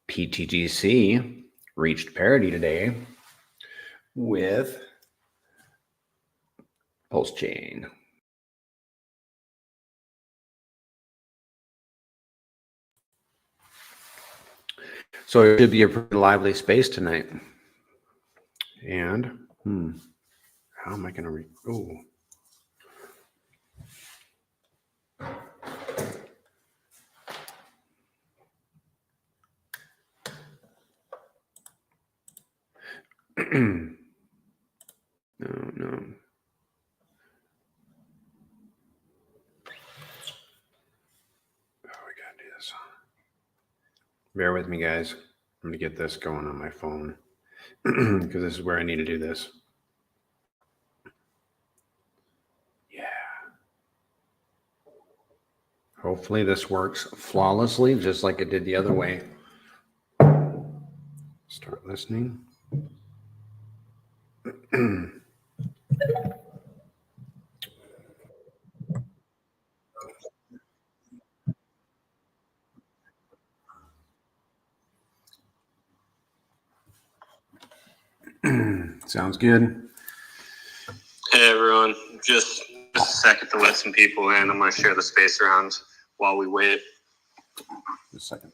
pTGC reached parity today with PulseChain. So it should be a pretty lively space tonight. And how am I going to read? Oh. No. We gotta do this. Bear with me, guys. I'm gonna get this going on my phone because this is where I need to do this. Yeah. Hopefully this works flawlessly, just like it did the other way. Start listening. Sounds good. Hey everyone, just a second to let some people in. I'm going to share the space around while we wait. Just a second.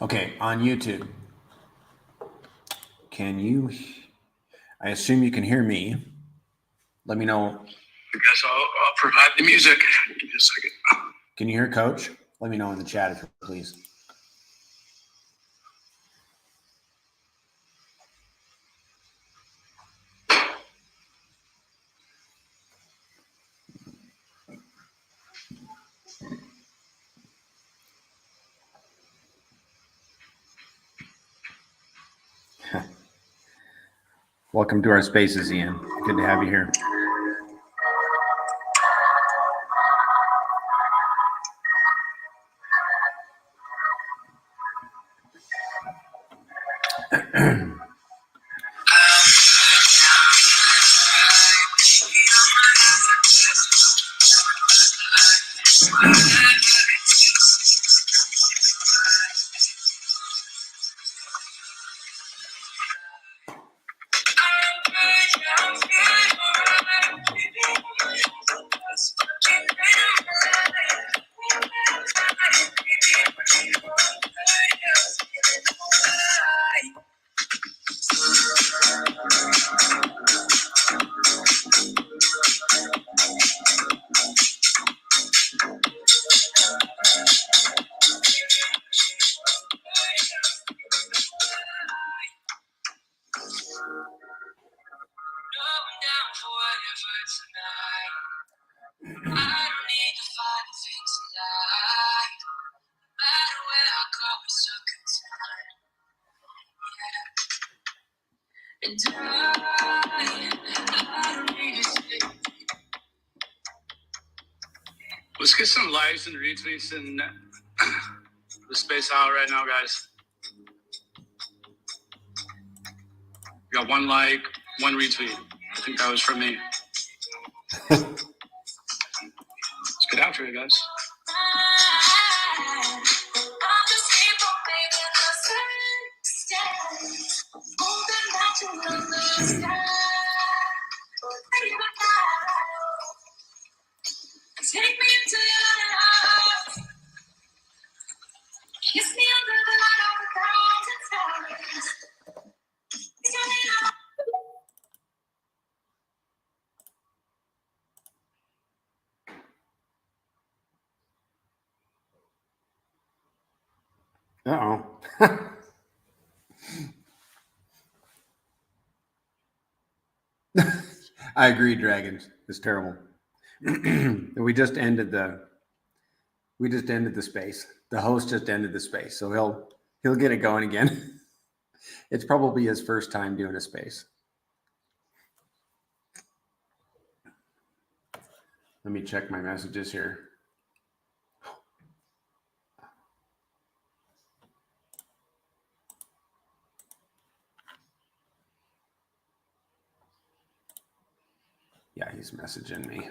Okay, on YouTube, can you, I assume you can hear me. Let me know. I guess I'll provide the music. Give me a second. Can you hear Coach? Let me know in the chat, if you please. Welcome to our spaces, Ian. Good to have you here. Let's get some likes and retweets in the space out right now, guys. We got one like, one retweet. I think that was from me. Let's get after it, guys. Take me into your love. Kiss me under the light of a thousand stars. Uh-oh. I agree, Dragons. It's terrible. We just ended the space. The host just ended the space. So he'll get it going again. It's probably his first time doing a space. Let me check my messages here. Yeah, he's messaging me.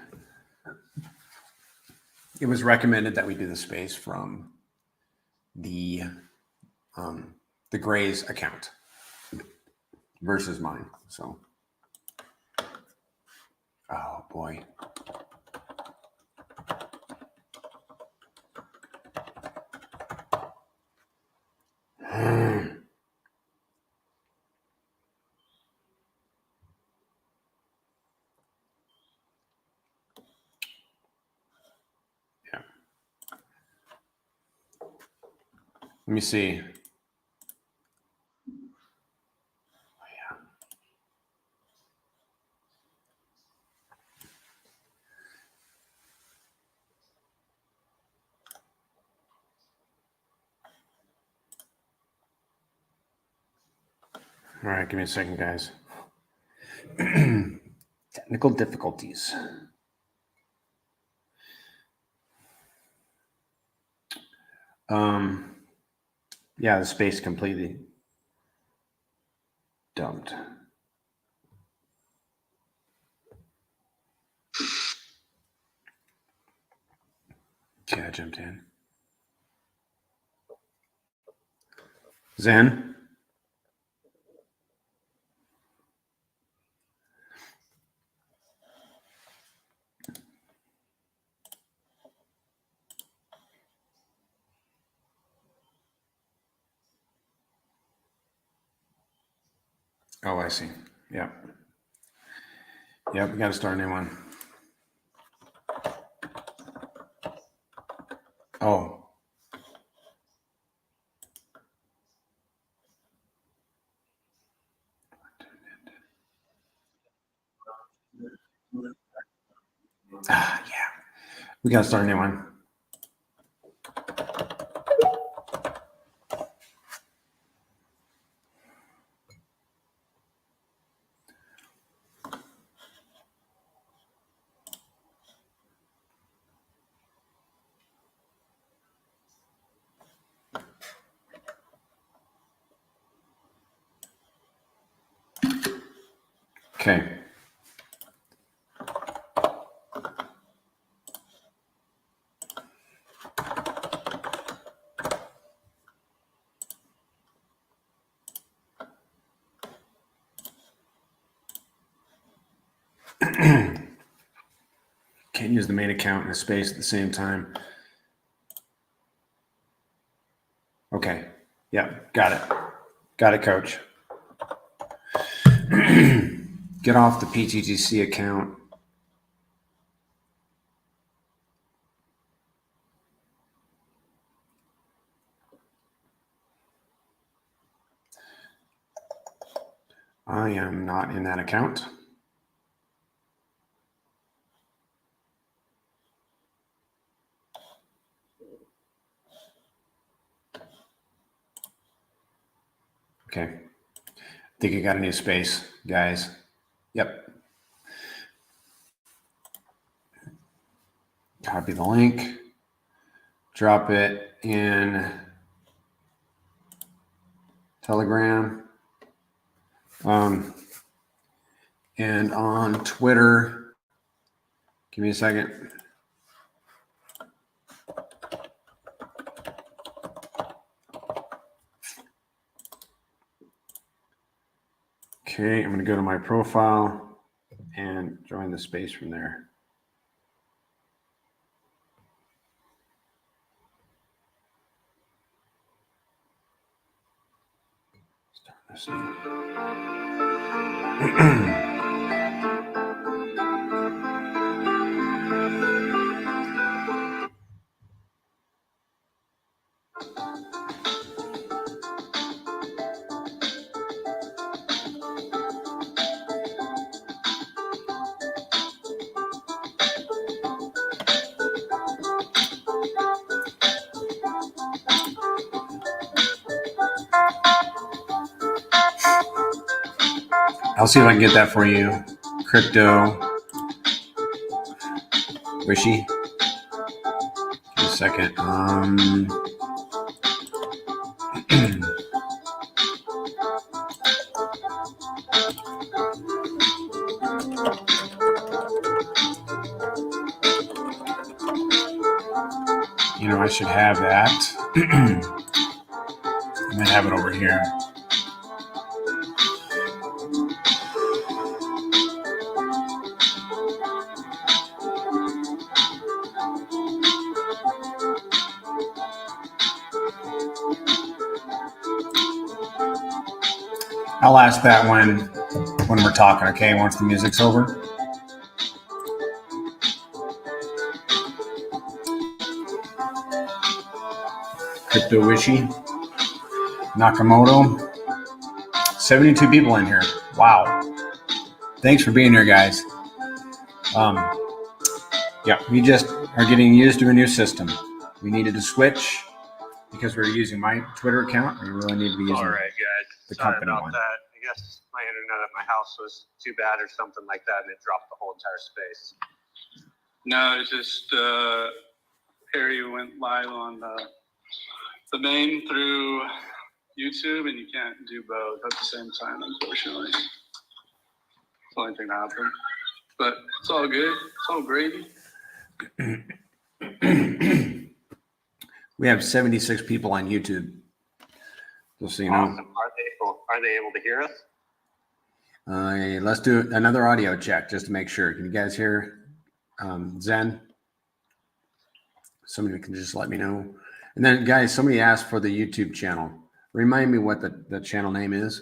It was recommended that we do the space from the Gray's account versus mine. So, oh boy. Yeah. Let me see. All right, give me a second, guys. Technical difficulties. Yeah, the space completely dumped. Okay, I jumped in. Zen? Oh, I see. Yep. Yep, we got to start a new one. Oh. Ah, yeah. We got to start a new one. Okay. Can't use the main account and the space at the same time. Okay. Yeah, got it. Got it, coach. Get off the pTGC account. I am not in that account. Okay. I think I got a new space, guys. Yep. Copy the link. Drop it in Telegram. And on Twitter. Give me a second. Okay, I'm going to go to my profile and join the space from there. Start listening. I'll see if I can get that for you. Crypto. Wishy. Give me a second. You know, I should have that. And then have it over here. I'll ask that when we're talking, okay? Once the music's over. Crypto Wishy, Nakamoto, 72 people in here. Wow. Thanks for being here, guys. Yeah, we just are getting used to a new system. We needed to switch because we were using my Twitter account. We really need to be using All right, guys. the Sorry company about one. that. I guess my internet at my house was too bad or something like that, and it dropped the whole entire space. No, it's just Perry went live on the main through YouTube, and you can't do both at the same time, unfortunately. It's the only thing that happened. But it's all good. It's all gravy. We have 76 people on YouTube. Just so you know. Awesome. Are they able to hear us? Let's do another audio check just to make sure. Can you guys hear Zen? Somebody can just let me know. And then, guys, somebody asked for the YouTube channel. Remind me what the channel name is.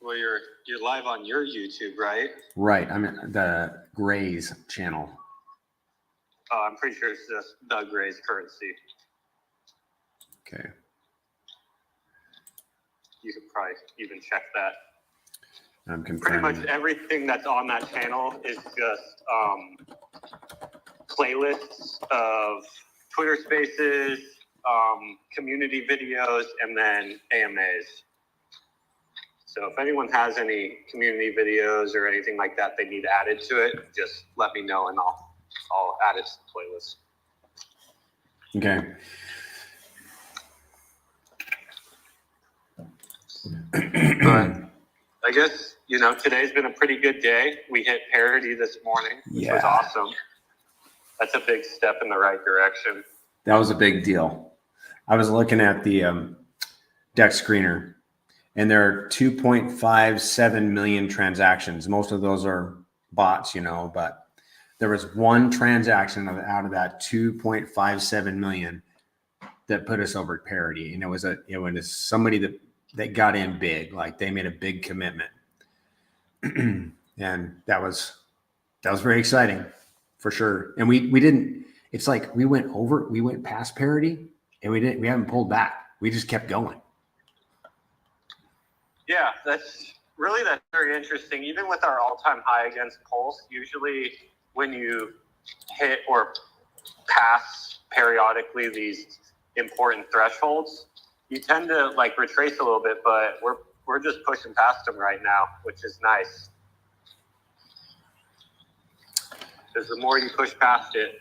Well, you're live on your YouTube, right? Right. I mean, the Gray's channel. I'm pretty sure it's just Doug Ray's Currency. Okay. You could probably even check that. I'm Pretty confirming. much everything that's on that channel is just playlists of Twitter Spaces, community videos, and then AMAs. So if anyone has any community videos or anything like that they need added to it, just let me know and I'll add it to the playlist. Okay. But I guess, today's been a pretty good day. We hit parity this morning, which was awesome. That's a big step in the right direction. That was a big deal. I was looking at the DEX screener, and there are 2.57 million transactions. Most of those are bots, but there was one transaction out of that 2.57 million that put us over parity. And it was somebody that got in big, like they made a big commitment. And that was very exciting for sure. And it's like we went past parity and we haven't pulled back. We just kept going. Yeah, that's very interesting. Even with our all-time high against Pulse, usually when you hit or pass periodically these important thresholds, you tend to retrace a little bit, but we're just pushing past them right now, which is nice. Because the more you push past it,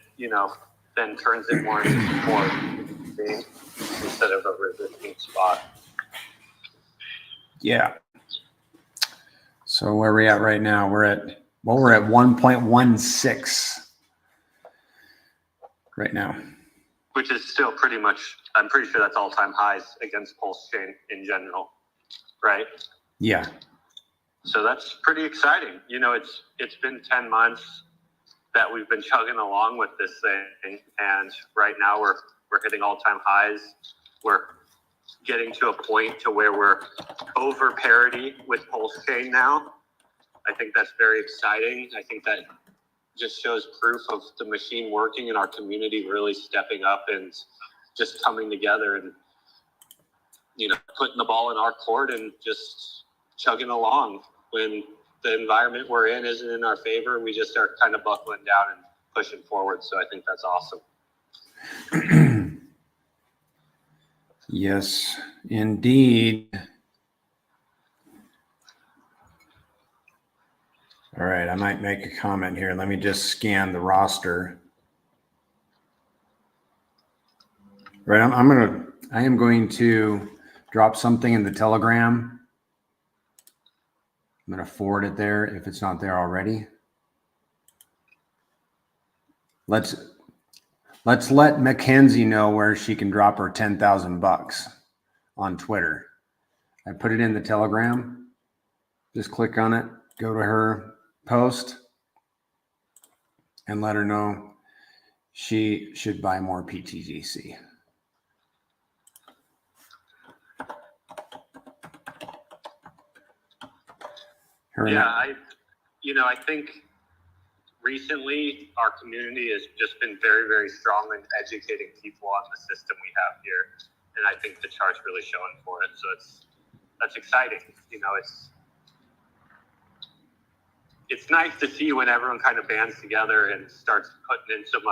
then turns it more into support instead of a resisting spot. Yeah. So where are we at right now? We're at 1.16 right now. Which is still pretty much, I'm pretty sure that's all-time highs against PulseChain in general, right? Yeah. So that's pretty exciting. It's been 10 months that we've been chugging along with this thing, and right now we're hitting all-time highs. We're getting to a point to where we're over parity with PulseChain now. I think that's very exciting. I think that just shows proof of the machine working and our community really stepping up and just coming together and, putting the ball in our court and just chugging along. When the environment we're in isn't in our favor, we just are kind of buckling down and pushing forward. So I think that's awesome. Yes, indeed. All right, I might make a comment here. Let me just scan the roster. Right, I am going to drop something in the Telegram. I'm going to forward it there if it's not there already. Let's let Mackenzie know where she can drop her $10,000 on Twitter. I put it in the Telegram. Just click on it, go to her post, and let her know she should buy more pTGC. I think recently our community has just been very, very strong in educating people on the system we have here. And I think the chart's really showing for it. So that's exciting. It's nice to see when everyone kind of bands together and starts putting in some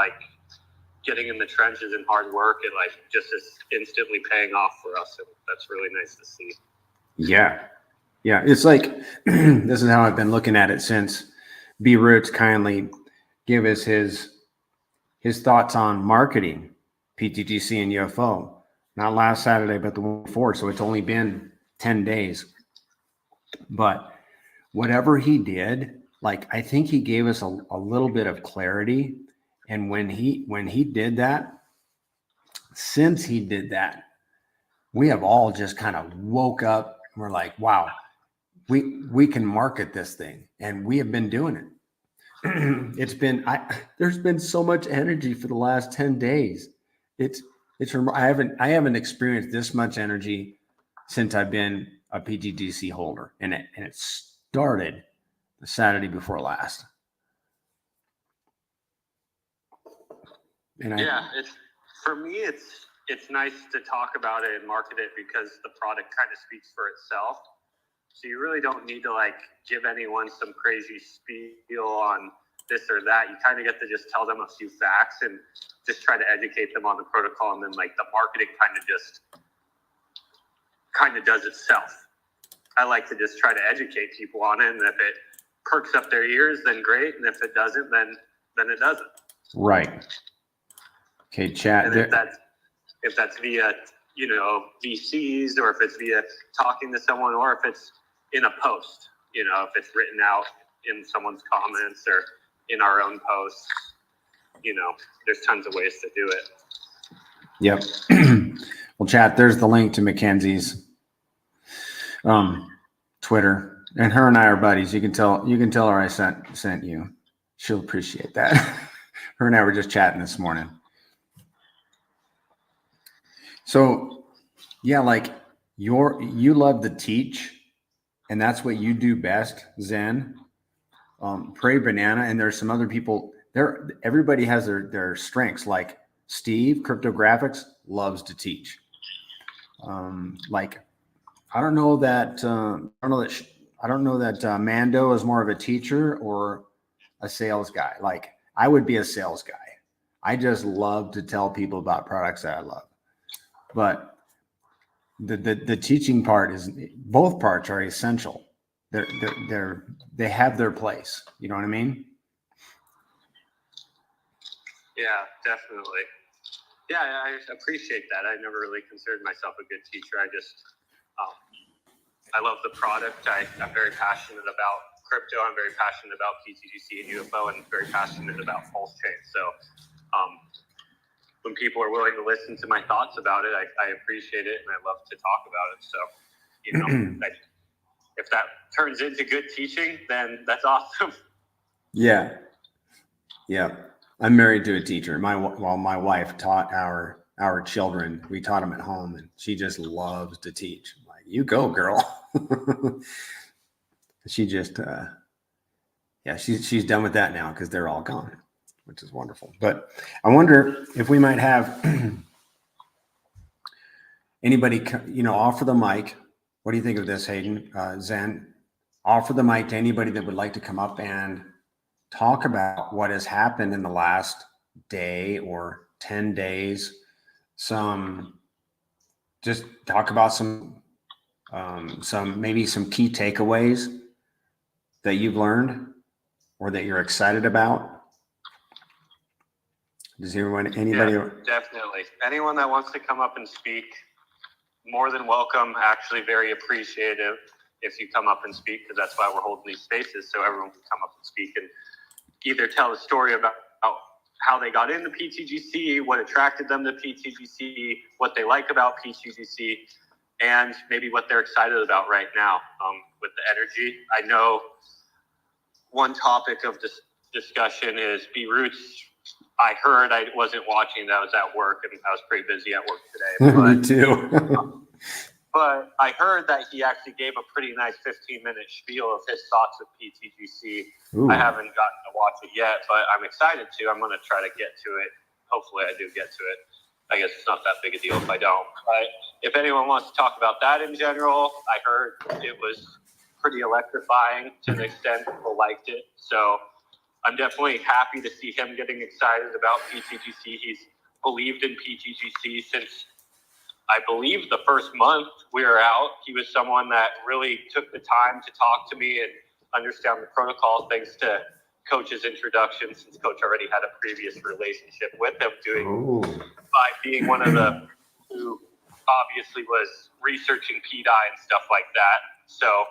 getting in the trenches and hard work, and just is instantly paying off for us. And that's really nice to see. Yeah. It's like, this is how I've been looking at it since B Roots kindly gave us his thoughts on marketing pTGC and UFO, not last Saturday, but the one before. So it's only been 10 days, but whatever he did, I think he gave us a little bit of clarity. And when he did that, since he did that, we have all just kind of woke up and we're like, wow, we can market this thing, and we have been doing it. There's been so much energy for the last 10 days. I haven't experienced this much energy since I've been a pTGC holder, and it started the Saturday before last. For me, it's nice to talk about it and market it because the product kind of speaks for itself. So you really don't need to give anyone some crazy spiel on this or that. You kind of get to just tell them a few facts and just try to educate them on the protocol, and then the marketing kind of does itself. I like to just try to educate people on it, and if it perks up their ears, then great, and if it doesn't, then it doesn't. Right. Okay, chat. And if that's via VCs, or if it's via talking to someone, or if it's in a post, if it's written out in someone's comments or in our own posts, there's tons of ways to do it. Yep. Well, chat, there's the link to Mackenzie's Twitter, and her and I are buddies. You can tell her I sent you. She'll appreciate that. Her and I were just chatting this morning. So yeah, you love to teach, and that's what you do best, Zen. Prairie Banana, and there's some other people there. Everybody has their strengths. Like Steve, Cryptographics, loves to teach. I don't know that Mando is more of a teacher or a sales guy. I would be a sales guy. I just love to tell people about products that I love. But the teaching part is, both parts are essential. They have their place. You know what I mean? Yeah, definitely. Yeah, I appreciate that. I never really considered myself a good teacher. I love the product. I'm very passionate about crypto. I'm very passionate about pTGC and UFO, and very passionate about PulseChain. So when people are willing to listen to my thoughts about it, I appreciate it, and I love to talk about it. So, if that turns into good teaching, then that's awesome. Yeah. I'm married to a teacher. My wife taught our children. We taught them at home, and she just loves to teach. I'm like, you go, girl. She just, she's done with that now because they're all gone, which is wonderful. But I wonder if we might have anybody, offer the mic. What do you think of this, Hayden? Zen, offer the mic to anybody that would like to come up and talk about what has happened in the last day or 10 days. Just talk about some maybe some key takeaways that you've learned or that you're excited about. Does anybody? Yeah, definitely. Anyone that wants to come up and speak, more than welcome. Actually, very appreciative if you come up and speak, because that's why we're holding these spaces, so everyone can come up and speak and either tell a story about how they got into PTGC, what attracted them to PTGC, what they like about PTGC, and maybe what they're excited about right now with the energy. I know one topic of this discussion is B-Roots. I heard, I wasn't watching, that was at work, and I was pretty busy at work today. Me too. But I heard that he actually gave a pretty nice 15-minute spiel of his thoughts of PTGC. Ooh. I haven't gotten to watch it yet, but I'm excited to. I'm going to try to get to it. Hopefully I do get to it. I guess it's not that big a deal if I don't. But if anyone wants to talk about that in general, I heard it was pretty electrifying to an extent. People liked it. So I'm definitely happy to see him getting excited about PTGC. He's believed in PTGC since, I believe, the first month we were out. He was someone that really took the time to talk to me and understand the protocol, thanks to Coach's introduction, since Coach already had a previous relationship with him, by being one of the who obviously was researching PDI and stuff like that. So,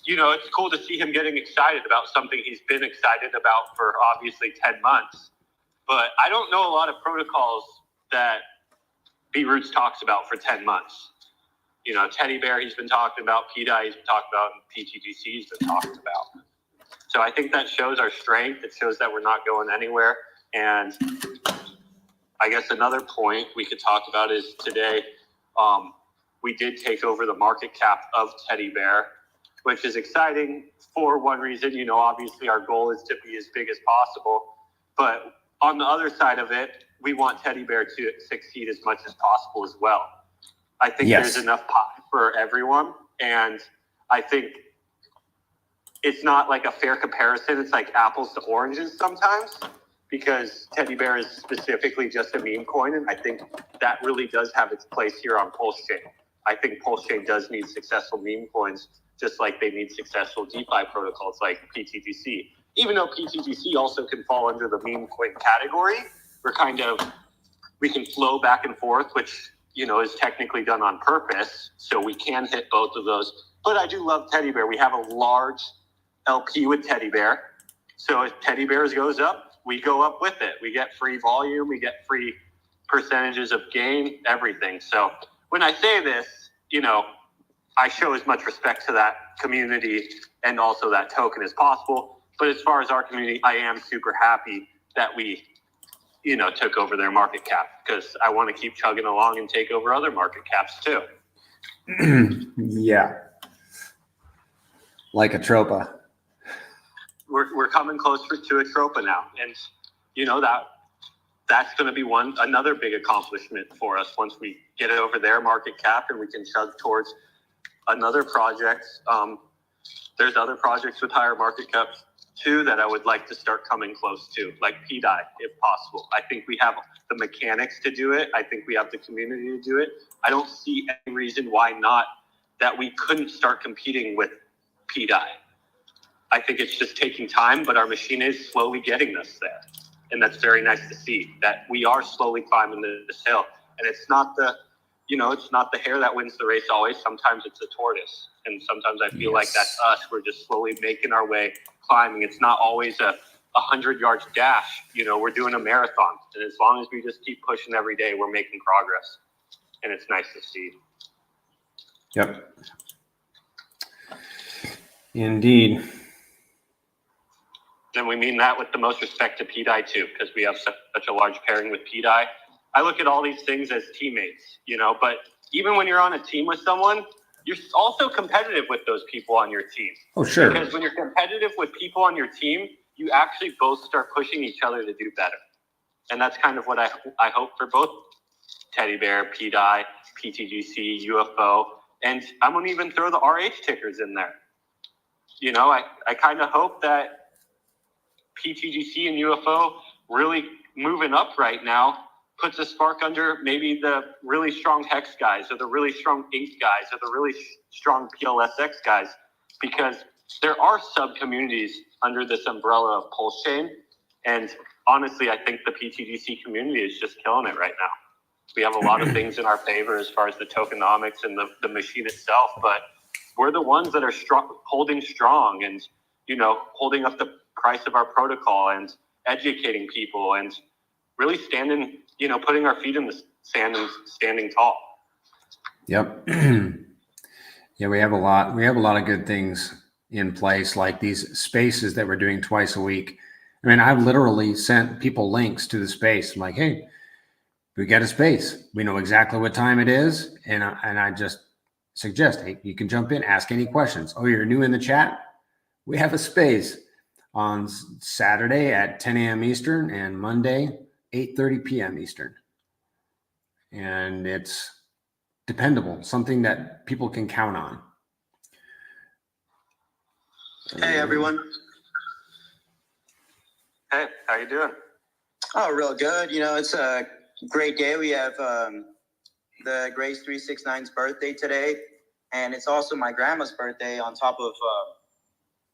it's cool to see him getting excited about something he's been excited about for obviously 10 months. But I don't know a lot of protocols that B-Roots talks about for 10 months. Teddy Bear he's been talking about, PDI he's been talking about, and PTGC he's been talking about. So I think that shows our strength. It shows that we're not going anywhere. And I guess another point we could talk about is today we did take over the market cap of Teddy Bear, which is exciting for one reason. Obviously our goal is to be as big as possible. But on the other side of it, we want Teddy Bear to succeed as much as possible as well. I think there's enough pie for everyone. And I think it's not like a fair comparison. It's like apples to oranges sometimes, because Teddy Bear is specifically just a meme coin. And I think that really does have its place here on PulseChain. I think PulseChain does need successful meme coins, just like they need successful DeFi protocols like PTGC. Even though PTGC also can fall under the meme coin category, we can flow back and forth, which, is technically done on purpose. So we can hit both of those. But I do love Teddy Bear. We have a large LP with Teddy Bear. So if Teddy Bears goes up, we go up with it. We get free volume. We get free percentages of gain, everything. So when I say this, I show as much respect to that community and also that token as possible. But as far as our community, I am super happy that we, took over their market cap, because I want to keep chugging along and take over other market caps too. Yeah. Like a Tropa. We're coming closer to a Tropa now. And, that's going to be another big accomplishment for us once we get it over their market cap and we can chug towards another project. There's other projects with higher market caps too that I would like to start coming close to, like PDI, if possible. I think we have the mechanics to do it. I think we have the community to do it. I don't see any reason why not, that we couldn't start competing with PDI. I think it's just taking time, but our machine is slowly getting us there. And that's very nice to see, that we are slowly climbing this hill. And it's not the hare that wins the race always. Sometimes it's the tortoise. And sometimes I feel like that's us. We're just slowly making our way, climbing. It's not always a 100 yards dash. We're doing a marathon. And as long as we just keep pushing every day, we're making progress. And it's nice to see. Yep. Indeed. And we mean that with the most respect to PDI too, because we have such a large pairing with PDI. I look at all these things as teammates, but even when you're on a team with someone, you're also competitive with those people on your team. Oh, sure. Because when you're competitive with people on your team, you actually both start pushing each other to do better. And that's kind of what I hope for both Teddy Bear, PDI, PTGC, UFO, and I'm going to even throw the RH tickers in there. I kind of hope that PTGC and UFO really moving up right now puts a spark under maybe the really strong Hex guys or the really strong Ink guys or the really strong PLSX guys, because there are sub-communities under this umbrella of PulseChain. And honestly, I think the PTGC community is just killing it right now. We have a lot of things in our favor as far as the tokenomics and the machine itself, but we're the ones that are holding strong and, holding up the price of our protocol and educating people, and really standing, putting our feet in the sand and standing tall. Yep. Yeah, we have a lot of good things in place, like these spaces that we're doing twice a week. I mean, I've literally sent people links to the space. I'm like, hey, we got a space. We know exactly what time it is. And I just suggest, hey, you can jump in, ask any questions. Oh, you're new in the chat? We have a space on Saturday at 10 a.m. Eastern and Monday, 8:30 p.m. Eastern. And it's dependable, something that people can count on. Hey, everyone. Hey, how you doing? Oh, real good. It's a great day. We have the Grace 369's birthday today, and it's also my grandma's birthday on top of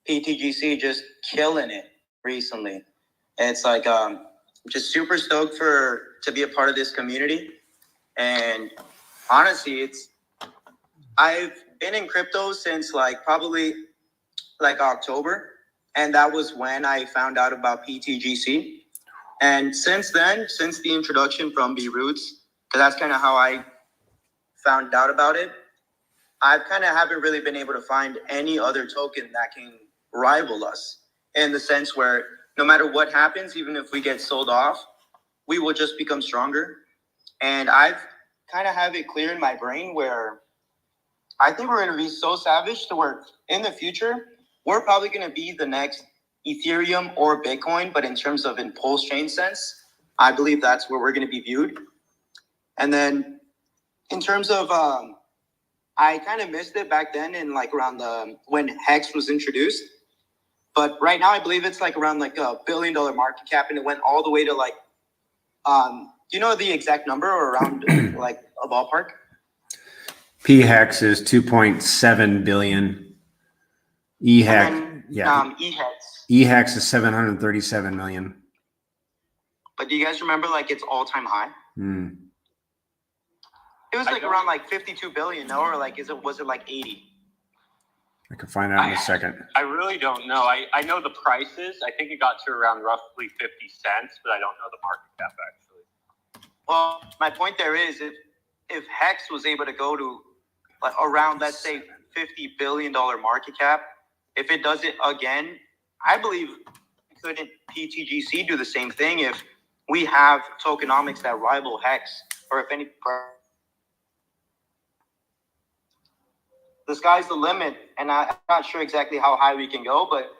pTGC just killing it recently. And it's like just super stoked to be a part of this community. And honestly, I've been in crypto since probably October, and that was when I found out about pTGC. And since then, since the introduction from B Roots, because that's kind of how I found out about it, I kind of haven't really been able to find any other token that can rival us, in the sense where no matter what happens, even if we get sold off, we will just become stronger. And I've kind of have it clear in my brain where I think we're going to be so savage to where in the future, we're probably going to be the next Ethereum or Bitcoin, but in terms of in PulseChain sense, I believe that's where we're going to be viewed. And then in terms of, I kind of missed it back then in around when Hex was introduced. But right now I believe it's around $1 billion market cap, and it went all the way to do you know the exact number or around a ballpark? P-Hex is 2.7 billion. E-Hex, yeah. E-Hex is 737 million. But do you guys remember its all-time high? It was around 52 billion, no? Or was it 80? I can find out in a second. I really don't know. I know the prices. I think it got to around roughly 50 cents, but I don't know the market cap actually. Well, my point there is if Hex was able to go to around, let's say, $50 billion market cap, if it does it again, I believe couldn't pTGC do the same thing if we have tokenomics that rival Hex, or if any. The sky's the limit, and I'm not sure exactly how high we can go, but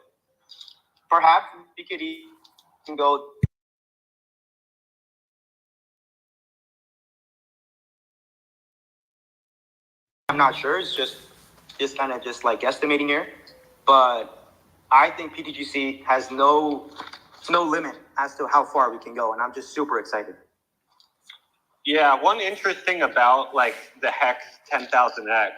perhaps we could even go. I'm not sure. It's just kind of estimating here, but I think pTGC has no limit as to how far we can go, and I'm just super excited. Yeah, one interesting about the Hex 10,000X.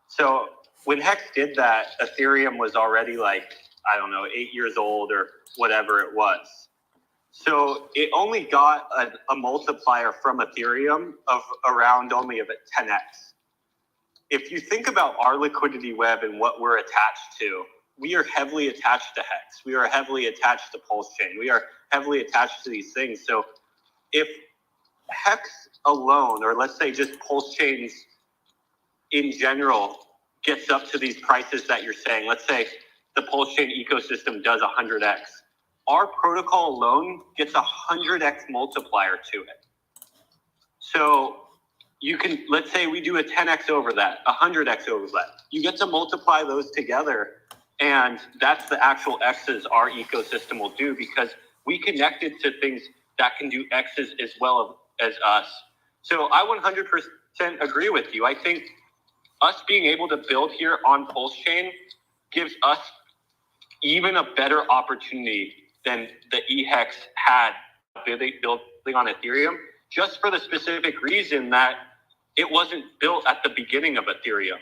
So when Hex did that, Ethereum was already 8 years old or whatever it was. So it only got a multiplier from Ethereum of around only about 10x. If you think about our liquidity web and what we're attached to, we are heavily attached to Hex. We are heavily attached to PulseChain. We are heavily attached to these things. So if Hex alone, or let's say just PulseChains in general, gets up to these prices that you're saying, let's say the PulseChain ecosystem does 100x, our protocol alone gets 100x multiplier to it. So you can, let's say we do a 10x over that, 100x over that. You get to multiply those together, and that's the actual x's our ecosystem will do, because we connected to things that can do x's as well as us. So I 100% agree with you. I think us being able to build here on PulseChain gives us even a better opportunity than the eHex had building on Ethereum, just for the specific reason that it wasn't built at the beginning of Ethereum.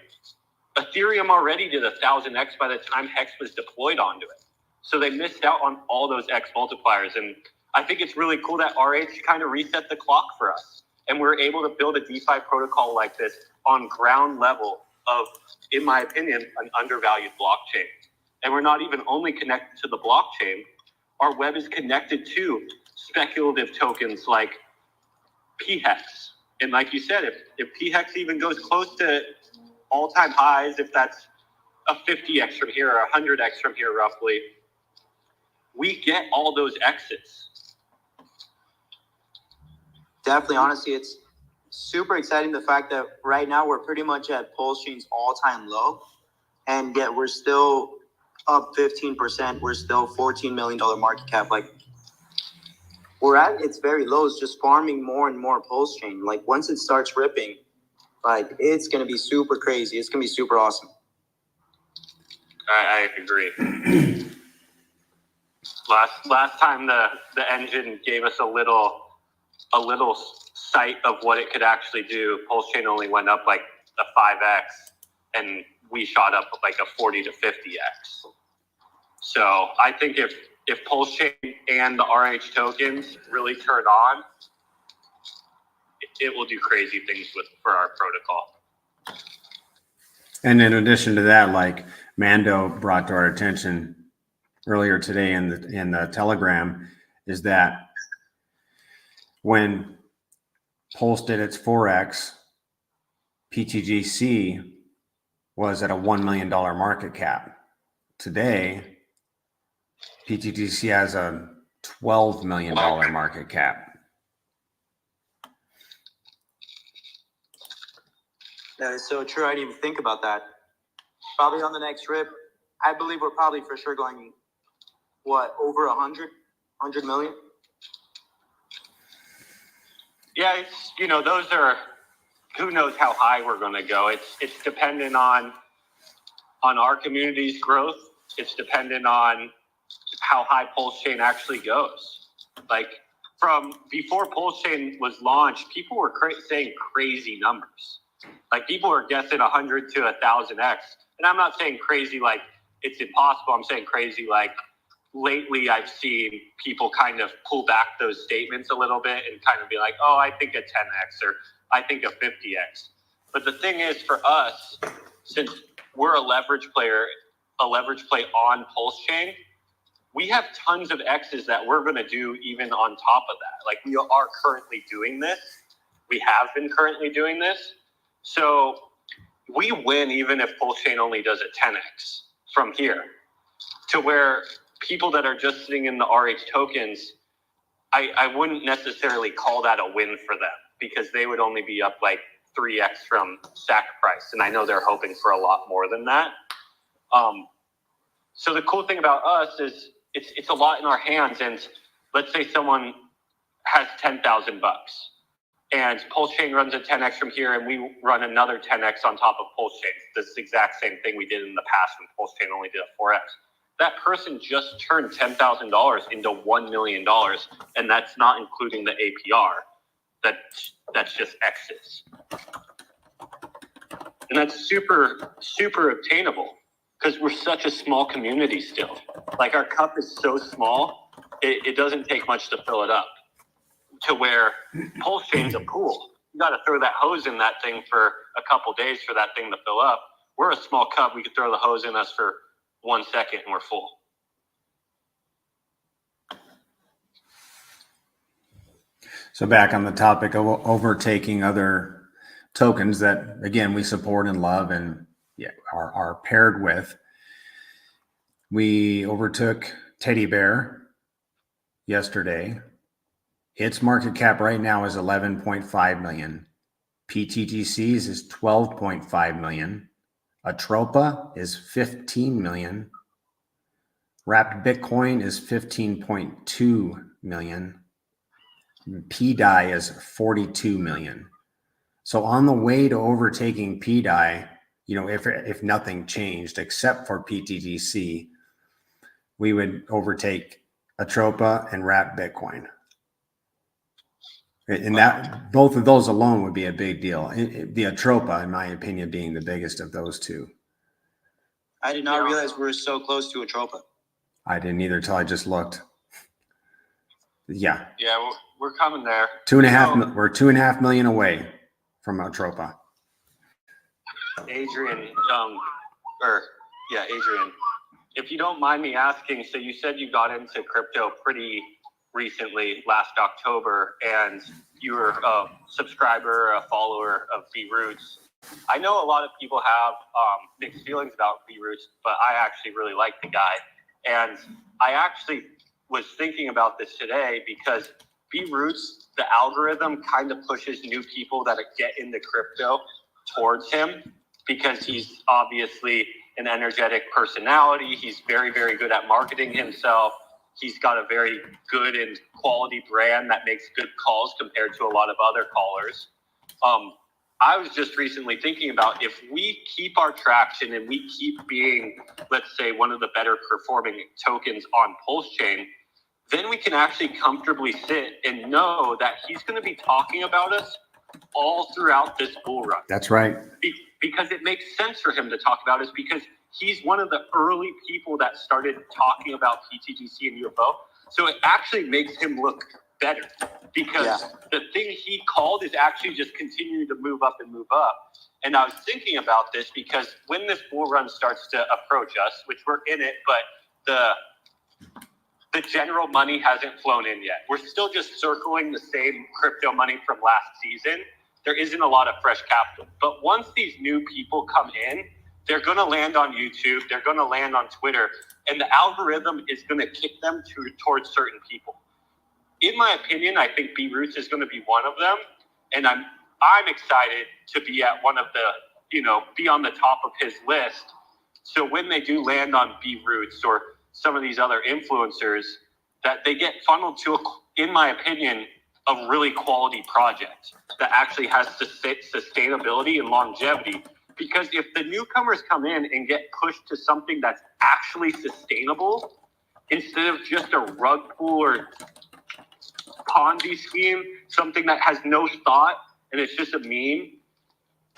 Ethereum already did 1,000x by the time Hex was deployed onto it. So they missed out on all those X multipliers. And I think it's really cool that RH kind of reset the clock for us. And we're able to build a DeFi protocol like this on ground level of, in my opinion, an undervalued blockchain. And we're not even only connected to the blockchain. our web is connected to speculative tokens like pHex. And like you said, if pHex even goes close to all-time highs, if that's a 50x from here or 100x from here roughly, we get all those X's. Definitely, honestly, it's super exciting the fact that right now we're pretty much at PulseChain's all-time low, and yet we're still up 15%. We're still $14 million market cap. Like, we're at its very lows, just farming more and more PulseChain. Like, once it starts ripping, like, it's going to be super crazy. It's going to be super awesome. I agree. Last time the engine gave us a little sight of what it could actually do, PulseChain only went up like a 5x, and we shot up like a 40 to 50x. So I think if PulseChain and the RH tokens really turn on, it will do crazy things for our protocol. And in addition to that, like Mando brought to our attention earlier today in the Telegram, is that when Pulse did its 4x, pTGC was at a $1 million market cap. Today, pTGC has a $12 million market cap. That is so true. I didn't even think about that. Probably on the next rip, I believe we're probably for sure going, what, over 100 million? Yeah, it's, those are, who knows how high we're going to go. It's dependent on our community's growth. It's dependent on how high PulseChain actually goes. Like, from before PulseChain was launched, people were saying crazy numbers. Like, people were guessing 100 to 1,000x. And I'm not saying crazy like it's impossible. I'm saying crazy like lately I've seen people kind of pull back those statements a little bit and kind of be like, oh, I think a 10x or I think a 50x. But the thing is, for us, since we're a leverage play on PulseChain, we have tons of X's that we're going to do even on top of that. Like, we are currently doing this. We have been currently doing this. So we win even if PulseChain only does a 10x from here, to where people that are just sitting in the RH tokens, I wouldn't necessarily call that a win for them, because they would only be up like 3x from stack price. And I know they're hoping for a lot more than that. So the cool thing about us is it's a lot in our hands. And let's say someone has $10,000 and PulseChain runs a 10x from here, and we run another 10x on top of PulseChain. This exact same thing we did in the past when PulseChain only did a 4x. That person just turned $10,000 into $1 million, and that's not including the APR. That's just X's. And that's super, super obtainable, because we're such a small community still. Like, our cup is so small, it doesn't take much to fill it up. To where PulseChain's a pool. You got to throw that hose in that thing for a couple days for that thing to fill up. We're a small cup. We could throw the hose in us for 1 second and we're full. So back on the topic of overtaking other tokens that, again, we support and love and are paired with. We overtook Teddy Bear yesterday. Its market cap right now is 11.5 million. pTGC's is 12.5 million. Atropa is 15 million. Wrapped Bitcoin is 15.2 million. PDI is 42 million. So on the way to overtaking PDI, if nothing changed except for pTGC, we would overtake Atropa and Wrapped Bitcoin. And that both of those alone would be a big deal. The Atropa, in my opinion, being the biggest of those two. I did not realize we were so close to Atropa. I didn't either till I just looked. Yeah. Yeah, we're coming there. We're 2.5 million away from Atropa. Adrian, if you don't mind me asking, so you said you got into crypto pretty recently, last October, and you were a subscriber, a follower of B Roots. I know a lot of people have mixed feelings about B Roots, but I actually really like the guy. And I actually was thinking about this today because B Roots, the algorithm kind of pushes new people that get into crypto towards him because he's obviously an energetic personality. He's very, very good at marketing himself. He's got a very good and quality brand that makes good calls compared to a lot of other callers. I was just recently thinking about if we keep our traction and we keep being, let's say, one of the better performing tokens on PulseChain, then we can actually comfortably sit and know that he's going to be talking about us all throughout this bull run. That's right. Because it makes sense for him to talk about us because he's one of the early people that started talking about pTGC and UFO. So it actually makes him look better because the thing he called is actually just continuing to move up and move up. And I was thinking about this because when this bull run starts to approach us, which we're in it, but the general money hasn't flown in yet. We're still just circling the same crypto money from last season. There isn't a lot of fresh capital. But once these new people come in, they're going to land on YouTube. They're going to land on Twitter. And the algorithm is going to kick them towards certain people. In my opinion, I think B Roots is going to be one of them. And I'm excited to be at one of the, be on the top of his list. So when they do land on B Roots or some of these other influencers, that they get funneled to, in my opinion, a really quality project that actually has sustainability and longevity. Because if the newcomers come in and get pushed to something that's actually sustainable, instead of just a rug pull or Ponzi scheme, something that has no thought and it's just a meme,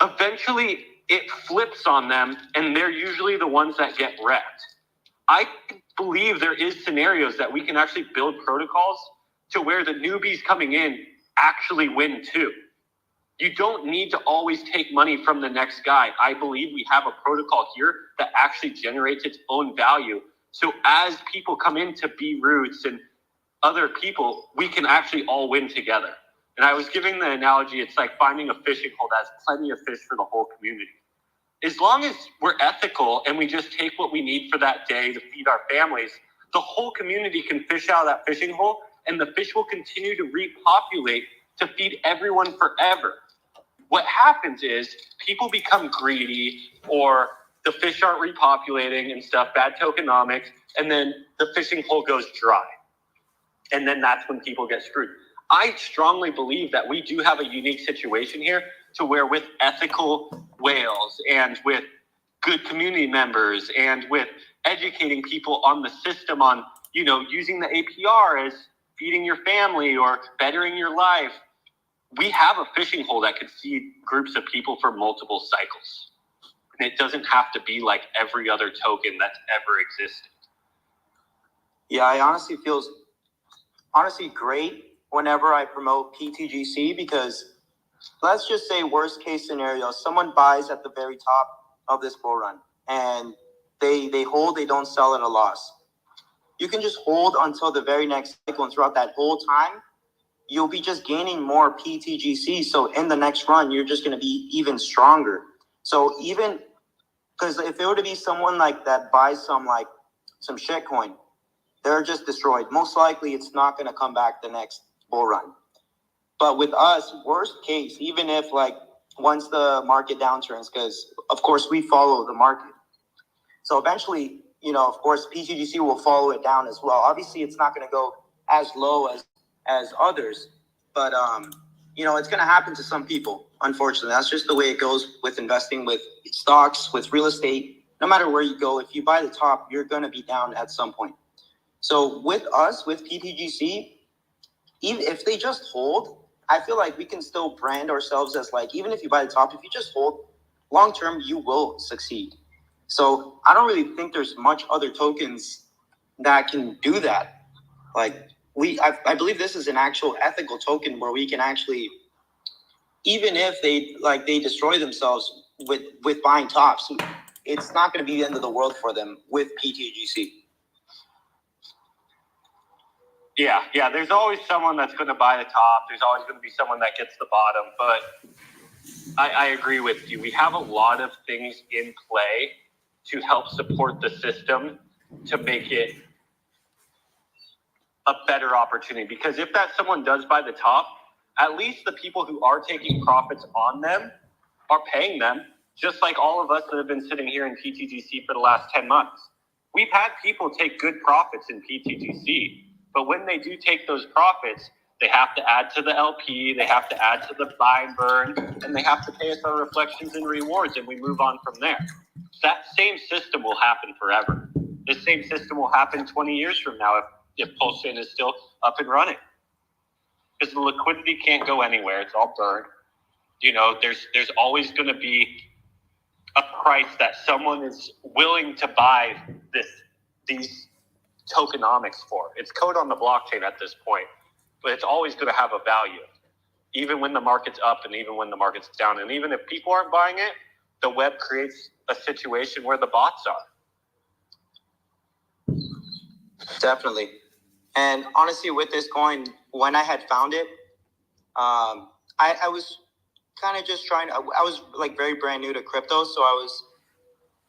eventually it flips on them and they're usually the ones that get wrecked. I believe there is scenarios that we can actually build protocols to where the newbies coming in actually win too. You don't need to always take money from the next guy. I believe we have a protocol here that actually generates its own value. So as people come into B Roots and other people, we can actually all win together. And I was giving the analogy, it's like finding a fishing hole that has plenty of fish for the whole community. As long as we're ethical and we just take what we need for that day to feed our families, the whole community can fish out of that fishing hole and the fish will continue to repopulate to feed everyone forever. What happens is people become greedy or the fish aren't repopulating and stuff, bad tokenomics, and then the fishing hole goes dry. And then that's when people get screwed. I strongly believe that we do have a unique situation here to where with ethical whales and with good community members and with educating people on the system on, using the APR as feeding your family or bettering your life, we have a fishing hole that could feed groups of people for multiple cycles. And it doesn't have to be like every other token that's ever existed. Yeah, I honestly feels great whenever I promote pTGC because let's just say worst case scenario, someone buys at the very top of this bull run and they hold, they don't sell at a loss. You can just hold until the very next cycle, and throughout that whole time, you'll be just gaining more pTGC. So in the next run, you're just going to be even stronger. So even because if it were to be someone like that buys some shit coin, they're just destroyed. Most likely it's not going to come back the next bull run. But with us, worst case, even if once the market downturns, because of course we follow the market. So eventually, of course, pTGC will follow it down as well. Obviously, it's not going to go as low as others, but it's going to happen to some people. Unfortunately, that's just the way it goes with investing, with stocks, with real estate. No matter where you go, if you buy the top, you're going to be down at some point. So with us, with pTGC, even if they just hold, I feel like we can still brand ourselves as even if you buy the top, if you just hold, long term, you will succeed. So I don't really think there's much other tokens that can do that. I believe this is an actual ethical token where we can actually, even if they destroy themselves with buying tops, it's not going to be the end of the world for them with PTGC. Yeah. There's always someone that's going to buy the top. There's always going to be someone that gets the bottom. But I agree with you. We have a lot of things in play to help support the system to make it a better opportunity. Because if that someone does buy the top, at least the people who are taking profits on them are paying them, just like all of us that have been sitting here in PTGC for the last 10 months. We've had people take good profits in PTGC, but when they do take those profits, they have to add to the LP, they have to add to the buy and burn, and they have to pay us our reflections and rewards, and we move on from there. That same system will happen forever. This same system will happen 20 years from now if PulseChain is still up and running. Because the liquidity can't go anywhere. It's all burned. You know, there's always going to be a price that someone is willing to buy these tokenomics for. It's code on the blockchain at this point, but it's always going to have a value, even when the market's up and even when the market's down. And even if people aren't buying it, the web creates a situation where the bots are. Definitely. And honestly, with this coin, when I had found it, I was kind of just I was like very brand new to crypto. So I was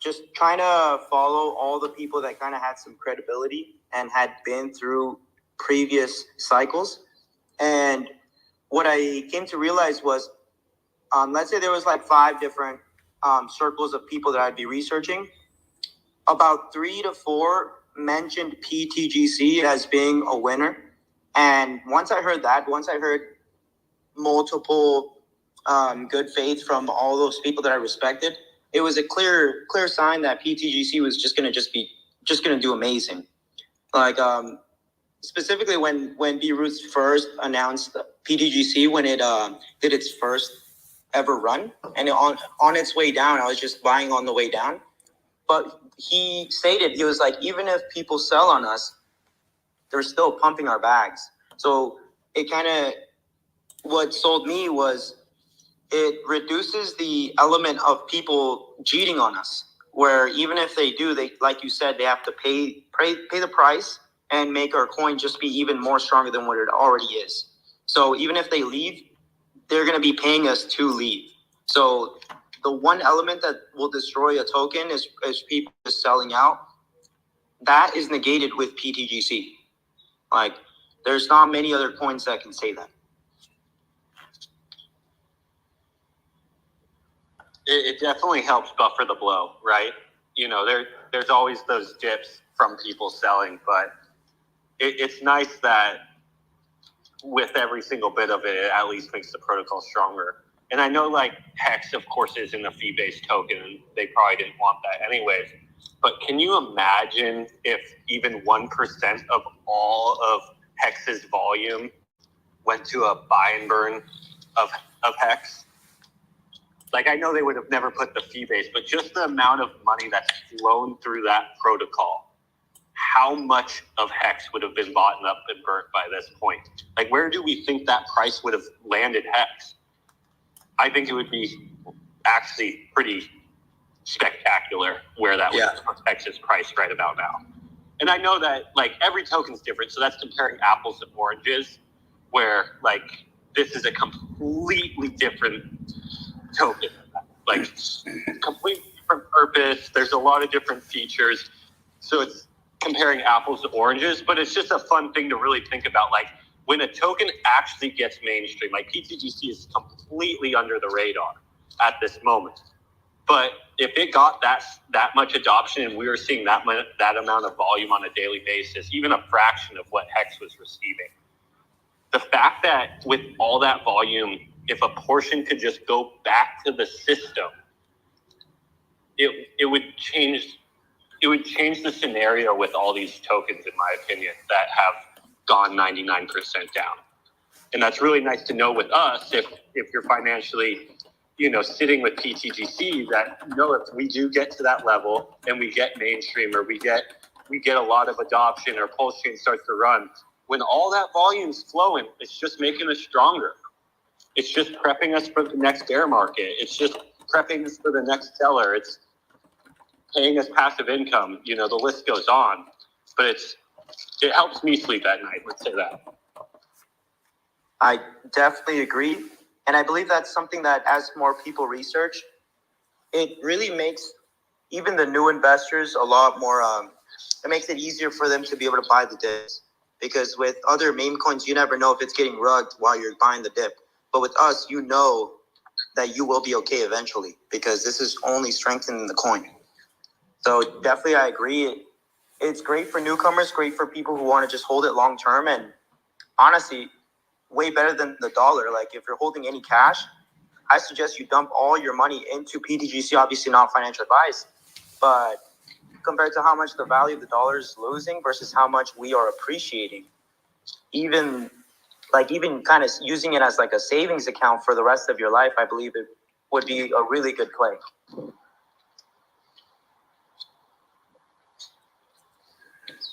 just trying to follow all the people that kind of had some credibility and had been through previous cycles. And what I came to realize was, let's say there was like 5 different circles of people that I'd be researching. About 3 to 4 mentioned PTGC as being a winner. And once I heard multiple good faith from all those people that I respected, it was a clear sign that PTGC was just gonna do amazing. Like specifically when B-Roots first announced PTGC, when it did its first ever run, and on its way down, I was just buying on the way down. But he stated, he was like, even if people sell on us, they're still pumping our bags. So it kind of, what sold me was it reduces the element of people cheating on us, where even if they do, they, like you said, they have to pay the price and make our coin just be even more stronger than what it already is. So even if they leave, they're going to be paying us to leave. So the one element that will destroy a token is people just selling out. That is negated with PTGC. Like, there's not many other coins that can say that. It definitely helps buffer the blow, right? You know, there's always those dips from people selling, but it's nice that with every single bit of it, it at least makes the protocol stronger. And I know, like, Hex, of course, isn't a fee-based token, and they probably didn't want that anyways. But can you imagine if even 1% of all of Hex's volume went to a buy and burn of Hex? Like, I know they would have never put the fee base, but just the amount of money that's flown through that protocol, how much of Hex would have been bought up and burnt by this point? Like, where do we think that price would have landed Hex? I think it would be actually pretty spectacular where that would put Hex's price right about now. And I know that, like, every token's different, so that's comparing apples and oranges, where, like, this is a completely different token, like completely different purpose. There's a lot of different features, so it's comparing apples to oranges. But it's just a fun thing to really think about, like when a token actually gets mainstream. Like PTGC is completely under the radar at this moment, but if it got that much adoption and we were seeing that amount of volume on a daily basis, even a fraction of what Hex was receiving, the fact that with all that volume, if a portion could just go back to the system, it would change the scenario with all these tokens, in my opinion, that have gone 99% down. And that's really nice to know with us, if you're financially, sitting with PTGC, that if we do get to that level and we get mainstream, or we get a lot of adoption, or PulseChain starts to run, when all that volume's flowing, it's just making us stronger. It's just prepping us for the next bear market. It's just prepping us for the next seller. paying us passive income. You know, the list goes on, but it helps me sleep at night. Let's say that. I definitely agree. And I believe that's something that as more people research, it really makes even the new investors a lot more, it makes it easier for them to be able to buy the dips. Because with other meme coins, you never know if it's getting rugged while you're buying the dip. But with us, you know that you will be okay eventually because this is only strengthening the coin. So definitely I agree. It's great for newcomers, great for people who want to just hold it long term. And honestly, way better than the dollar. Like if you're holding any cash, I suggest you dump all your money into pTGC. Obviously not financial advice, but compared to how much the value of the dollar is losing versus how much we are appreciating, even kind of using it as like a savings account for the rest of your life, I believe it would be a really good play.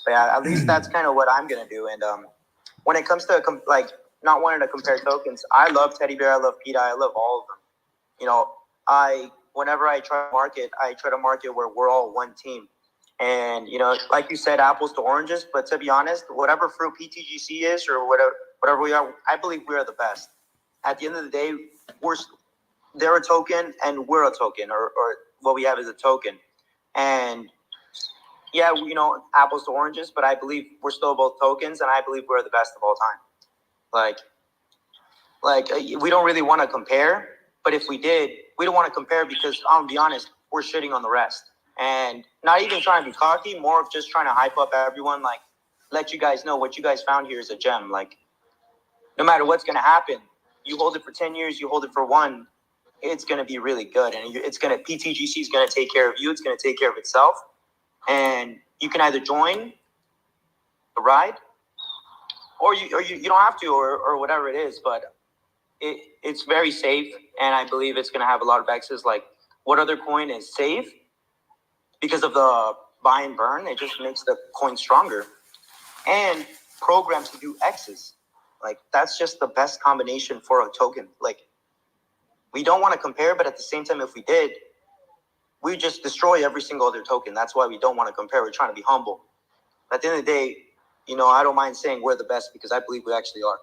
But yeah, at least that's kind of what I'm gonna do. And when it comes to like not wanting to compare tokens, I love Teddy Bear, I love PETA, I love all of them. You know, whenever I try to market where we're all one team. And you know, like you said, apples to oranges. But to be honest, whatever fruit pTGC is or whatever we are, I believe we are the best. At the end of the day, they're a token and we're a token, or what we have is a token. And yeah, you know, apples to oranges, but I believe we're still both tokens, and I believe we're the best of all time. Like we don't really want to compare, but if we did, we don't want to compare because I'll be honest, we're shitting on the rest. And not even trying to be cocky, more of just trying to hype up everyone, like let you guys know what you guys found here is a gem. Like no matter what's going to happen, you hold it for 10 years, you hold it for one, it's going to be really good. And pTGC is going to take care of you. It's going to take care of itself. And you can either join the ride or you don't have to, or whatever it is, but it's very safe. And I believe it's going to have a lot of X's. Like what other coin is safe? Because of the buy and burn, it just makes the coin stronger and programmed to do X's. Like that's just the best combination for a token. Like we don't want to compare, but at the same time, if we did, we just destroy every single other token. That's why we don't want to compare. We're trying to be humble. At the end of the day, you know, I don't mind saying we're the best because I believe we actually are.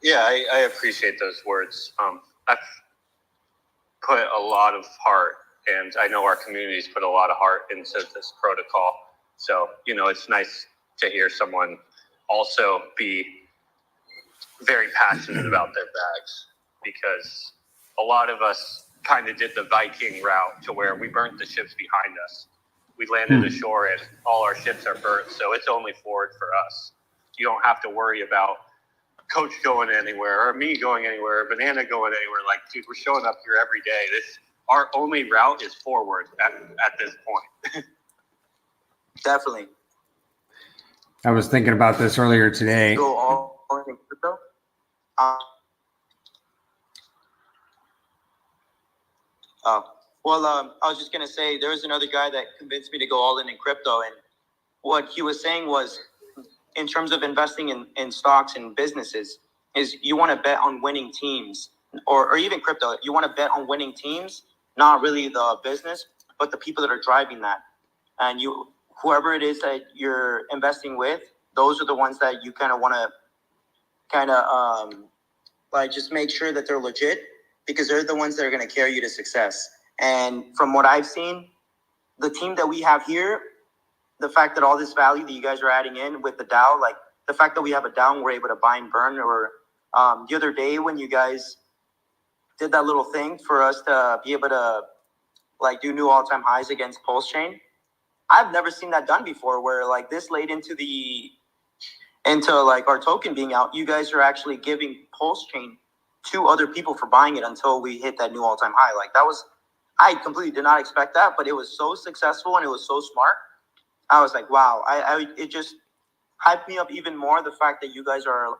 Yeah, I appreciate those words. I've put a lot of heart, and I know our communities put a lot of heart into this protocol. So, you know, it's nice to hear someone also be very passionate about their bags, because a lot of us kind of did the Viking route to where we burnt the ships behind us. We landed ashore and all our ships are burnt, so it's only forward for us. You don't have to worry about Coach going anywhere or me going anywhere or Banana going anywhere. Like, dude, we're showing up here every day. Our only route is forward at this point. Definitely. I was thinking about this earlier today. Go all in crypto. I was just gonna say there was another guy that convinced me to go all in crypto, and what he was saying was, in terms of investing in stocks and businesses, is you want to bet on winning teams, or even crypto. You want to bet on winning teams, not really the business, but the people that are driving that. And whoever it is that you're investing with, those are the ones that you kind of want to just make sure that they're legit, because they're the ones that are going to carry you to success. And from what I've seen, the team that we have here, the fact that all this value that you guys are adding in with the DAO, like the fact that we have a DAO and we're able to buy and burn, or the other day when you guys did that little thing for us to be able to like do new all-time highs against PulseChain, I've never seen that done before, where like this late into like our token being out, you guys are actually giving PulseChain to other people for buying it until we hit that new all-time high. Like I completely did not expect that, but it was so successful and it was so smart. I was like, wow, it just hyped me up even more, the fact that you guys are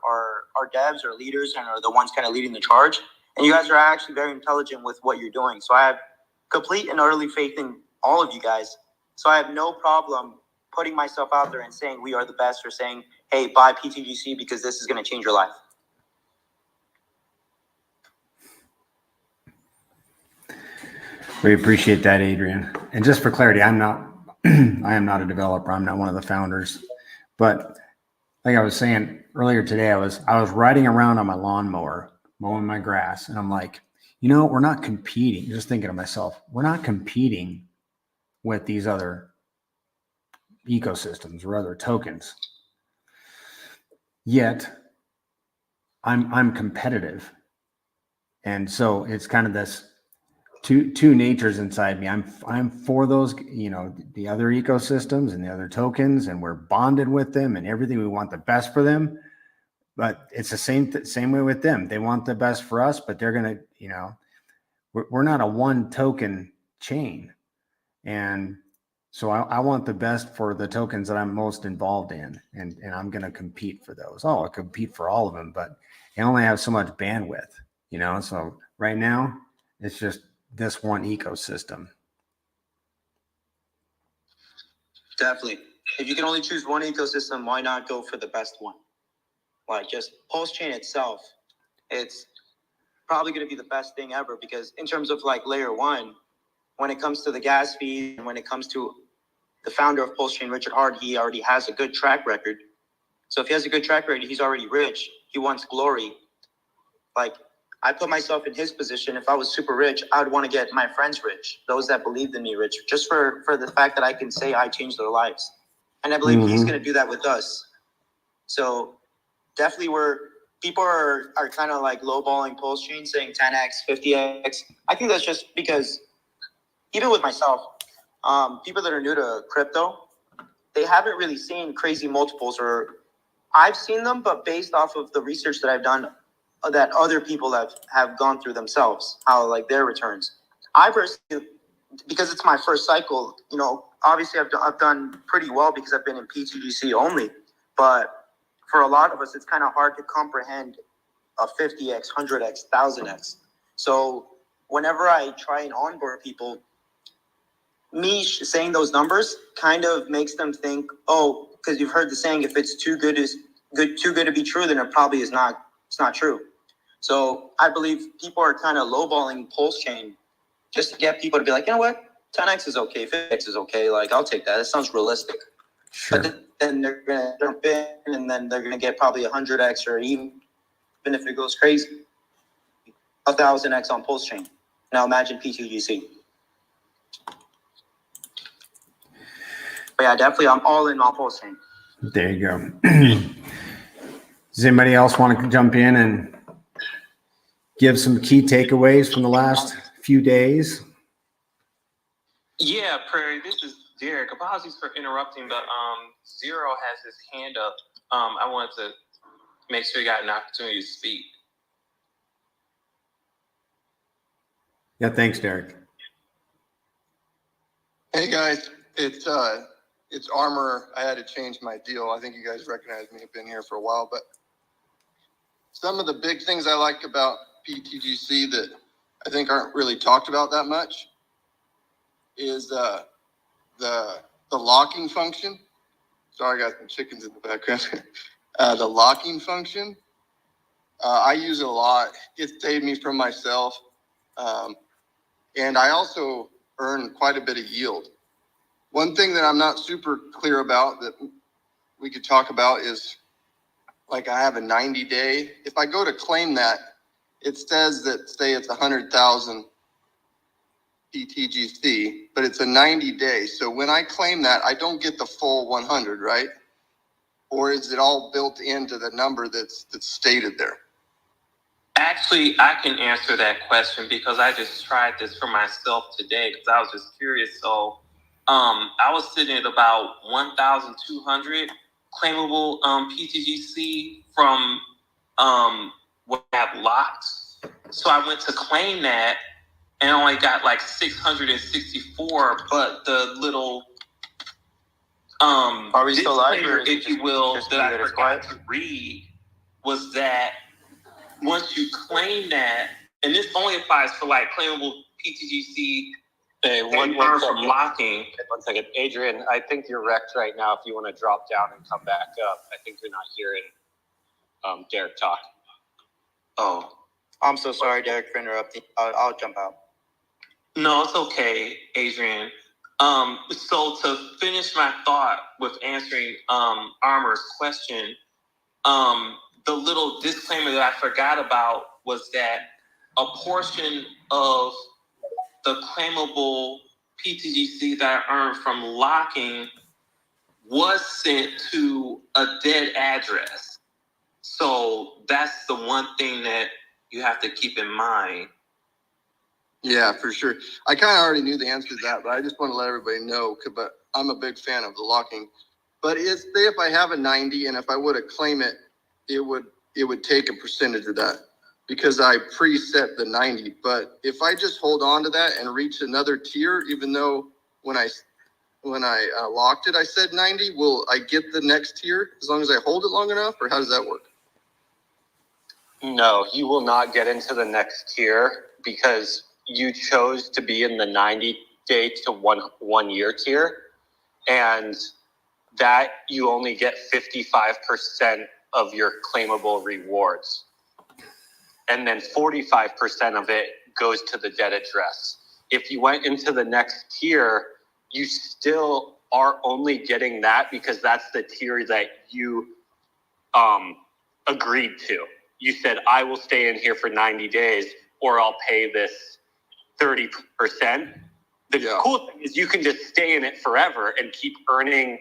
devs or leaders and are the ones kind of leading the charge. And you guys are actually very intelligent with what you're doing. So I have complete and utterly faith in all of you guys. So I have no problem putting myself out there and saying we are the best, or saying, hey, buy pTGC because this is going to change your life. We appreciate that, Adrian. And just for clarity, I am not a developer. I'm not one of the founders. But like I was saying earlier today, I was riding around on my lawnmower, mowing my grass, and I'm like, we're not competing. Just thinking to myself, we're not competing with these other ecosystems or other tokens. Yet I'm competitive. And so it's kind of this two natures inside me. I'm for those, the other ecosystems and the other tokens, and we're bonded with them and everything. We want the best for them, but it's the same way with them. They want the best for us, but they're gonna, we're not a one token chain, and so I want the best for the tokens that I'm most involved in, and I'm gonna compete for those. I compete for all of them, but I only have so much bandwidth, So right now, it's just this one ecosystem. Definitely. If you can only choose one ecosystem, why not go for the best one? Like just PulseChain itself, it's probably going to be the best thing ever, because in terms of like layer one, when it comes to the gas fee and when it comes to the founder of PulseChain, Richard Hart, he already has a good track record. So if he has a good track record, he's already rich. He wants glory. Like, I put myself in his position. If I was super rich, I would want to get my friends rich, those that believed in me rich, just for the fact that I can say I changed their lives. And I believe he's going to do that with us. So definitely people are kind of like lowballing PulseChain, saying 10x, 50x. I think that's just because, even with myself, people that are new to crypto, they haven't really seen crazy multiples, or I've seen them, but based off of the research that I've done, that other people have gone through themselves, how like their returns. I personally, because it's my first cycle, obviously I've done pretty well because I've been in pTGC only, but for a lot of us, it's kind of hard to comprehend a 50x, 100x, 1000x. So whenever I try and onboard people, me saying those numbers kind of makes them think, oh, because you've heard the saying, if it's too good to be true, then it probably is not. It's not true. So I believe people are kind of lowballing PulseChain just to get people to be like, you know what, 10x is okay, 50x is okay. Like, I'll take that. It sounds realistic. Sure. But then they're gonna jump in, and then they're gonna get probably 100x, or even if it goes crazy, 1000x on PulseChain. Now imagine pTGC. But yeah, definitely, I'm all in on PulseChain. There you go. Does anybody else want to jump in and give some key takeaways from the last few days? Yeah, Prairie, this is Derek. Apologies for interrupting, but Zero has his hand up. I wanted to make sure you got an opportunity to speak. Yeah, thanks, Derek. Hey guys, it's Armor. I had to change my deal. I think you guys recognize me. I've been here for a while, but some of the big things I like about pTGC that I think aren't really talked about that much is the locking function. Sorry, I got some chickens in the background. The locking function. I use it a lot. It saved me from myself. And I also earn quite a bit of yield. One thing that I'm not super clear about that we could talk about is, like, I have a 90-day. If I go to claim that, it says that, say it's 100,000 pTGC, but it's a 90-day. So when I claim that, I don't get the full 100, right? Or is it all built into the number that's stated there? Actually, I can answer that question because I just tried this for myself today because I was just curious. So I was sitting at about 1,200 claimable pTGC from what I have locked. So I went to claim that and only got like 664, but the little Are we still live, disclaimer, or is it if you will, just that I leave it as forgot quiet? to read was that once you claim that, and this only applies for like claimable pTGC Hey, one from second. locking. 1 second. Adrian, I think you're wrecked right now. If you want to drop down and come back up, I think you're not hearing Derek talk. Oh, I'm so sorry, Derek, for interrupting. I'll jump out. No, it's okay, Adrian. So to finish my thought with answering Armor's question, the little disclaimer that I forgot about was that a portion of the claimable pTGC that I earned from locking was sent to a dead address. So that's the one thing that you have to keep in mind. Yeah, for sure. I kind of already knew the answer to that, but I just want to let everybody know. But I'm a big fan of the locking. But say if I have a 90, and if I would have claimed it, it would take a percentage of that because I preset the 90. But if I just hold on to that and reach another tier, even though when I locked it, I said 90, will I get the next tier as long as I hold it long enough, or how does that work? No, you will not get into the next tier because you chose to be in the 90-day to one year tier, and that you only get 55% of your claimable rewards. And then 45% of it goes to the dead address. If you went into the next tier, you still are only getting that because that's the tier that you agreed to. You said, I will stay in here for 90 days or I'll pay this 30%. The cool thing is you can just stay in it forever and keep earning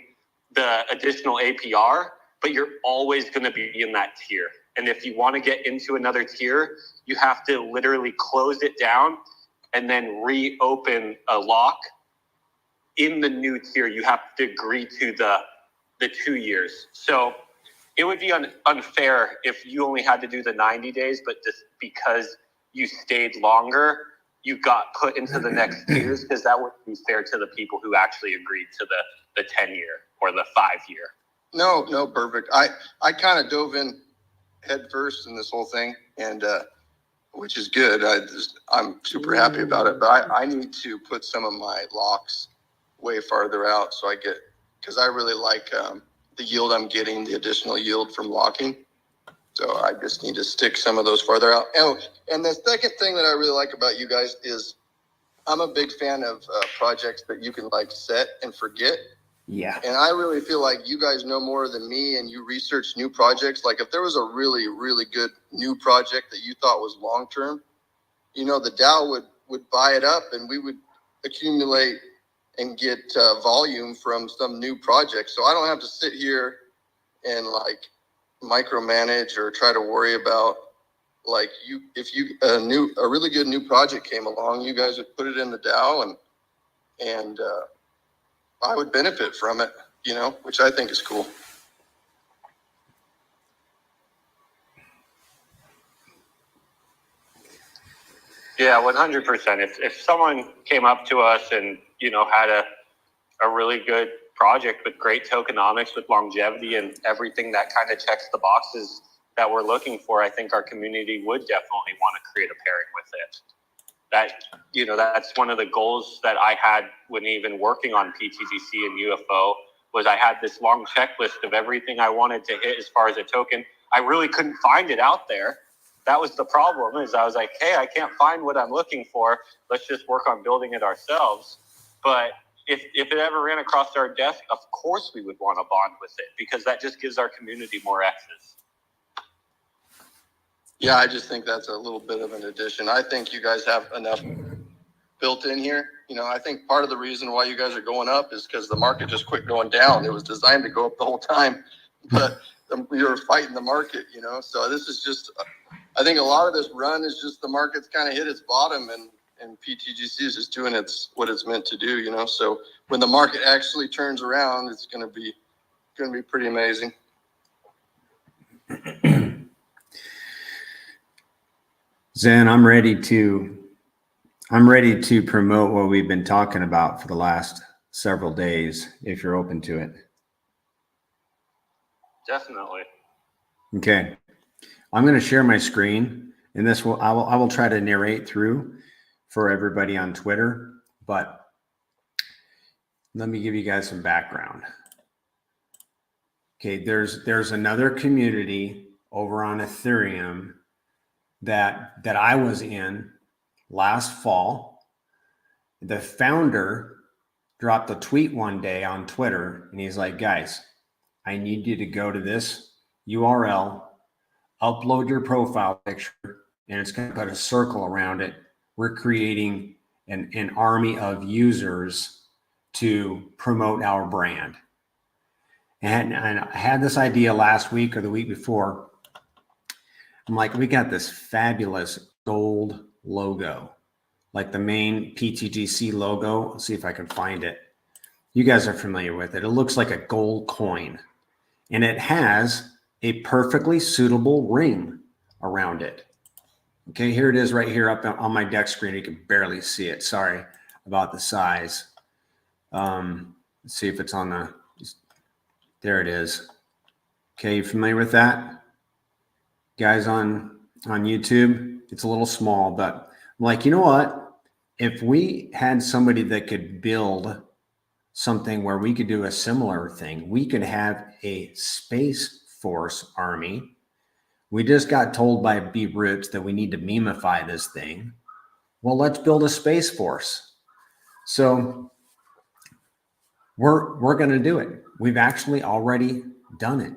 the additional APR, but you're always going to be in that tier. And if you want to get into another tier, you have to literally close it down and then reopen a lock. In the new tier, you have to agree to the 2 years. So it would be unfair if you only had to do the 90 days, but just because you stayed longer, you got put into the next tiers, because that wouldn't be fair to the people who actually agreed to the 10-year or the 5-year. No, perfect. I kind of dove in head first in this whole thing, and which is good. I'm super happy about it, but I need to put some of my locks way farther out so because I really like the yield I'm getting, the additional yield from locking. So I just need to stick some of those farther out. Oh, and the second thing that I really like about you guys is I'm a big fan of projects that you can set and forget. Yeah. And I really feel like you guys know more than me, and you research new projects. Like if there was a really, really good new project that you thought was long-term, the DAO would buy it up and we would accumulate and get volume from some new project. So I don't have to sit here and micromanage or try to worry about if a really good new project came along, you guys would put it in the DAO and I would benefit from it, which I think is cool. Yeah, 100%. If someone came up to us and, had a really good project with great tokenomics, with longevity and everything that kind of checks the boxes that we're looking for, I think our community would definitely want to create a pairing with it. That's one of the goals that I had when even working on pTGC and UFO, was I had this long checklist of everything I wanted to hit as far as a token. I really couldn't find it out there. That was the problem, is I was like, hey, I can't find what I'm looking for. Let's just work on building it ourselves. But if it ever ran across our desk, of course we would want to bond with it, because that just gives our community more access. Yeah, I just think that's a little bit of an addition. I think you guys have enough built in here. I think part of the reason why you guys are going up is because the market just quit going down. It was designed to go up the whole time, but you're fighting the market, So this is just, I think a lot of this run is just the market's kind of hit its bottom, and pTGC is just doing what it's meant to do, So when the market actually turns around, it's going to be pretty amazing. Zen, I'm ready to promote what we've been talking about for the last several days, if you're open to it. Definitely. Okay. I'm going to share my screen, and I will try to narrate through for everybody on Twitter, but let me give you guys some background. Okay, there's another community over on Ethereum that I was in last fall, The founder dropped a tweet one day on Twitter, and he's like, guys, I need you to go to this URL, upload your profile picture, and it's going to put a circle around it. We're creating an army of users to promote our brand. And I had this idea last week or the week before. I'm like, we got this fabulous gold logo, like the main pTGC logo. Let's see if I can find it. You guys are familiar with it. It looks like a gold coin, and it has a perfectly suitable ring around it. Okay, here it is right here up on my deck screen. You can barely see it. Sorry about the size. Let's see if it's on the, there it is. Okay, you familiar with that? Guys on YouTube, it's a little small, but I'm like, you know what? If we had somebody that could build something where we could do a similar thing, we could have a Space Force army. We just got told by B Roots that we need to memify this thing. Well, let's build a Space Force. So we're going to do it. We've actually already done it.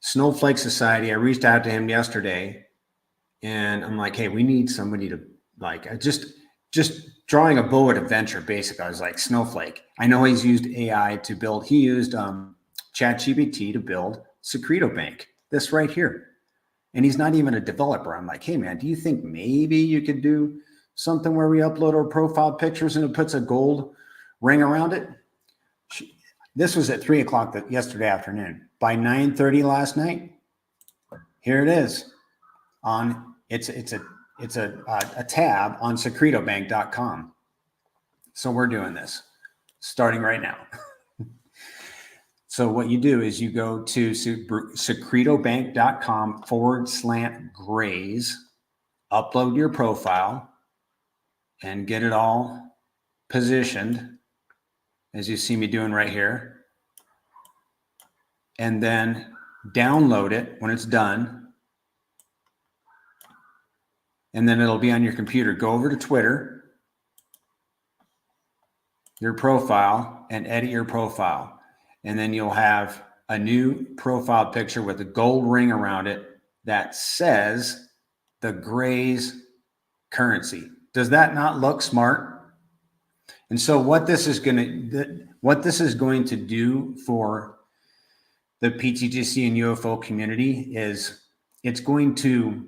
Snowflake Society, I reached out to him yesterday, and I'm like, hey, we need somebody to, like, just drawing a bow at a venture, basically. I was like, Snowflake. I know he's used AI to build, he used ChatGPT to build Secreto Bank, this right here. And he's not even a developer. I'm like, hey, man, do you think maybe you could do something where we upload our profile pictures and it puts a gold ring around it? This was at 3 o'clock yesterday afternoon. By 9:30 last night, here it is. It's a tab on secretobank.com. So we're doing this starting right now. So what you do is you go to secretobank.com/grays, upload your profile, and get it all positioned, as you see me doing right here. And then download it when it's done. And then it'll be on your computer. Go over to Twitter, your profile, and edit your profile. And then you'll have a new profile picture with a gold ring around it that says the Grays currency. Does that not look smart? And so what this is going to do for the pTGC and UFO community is it's going to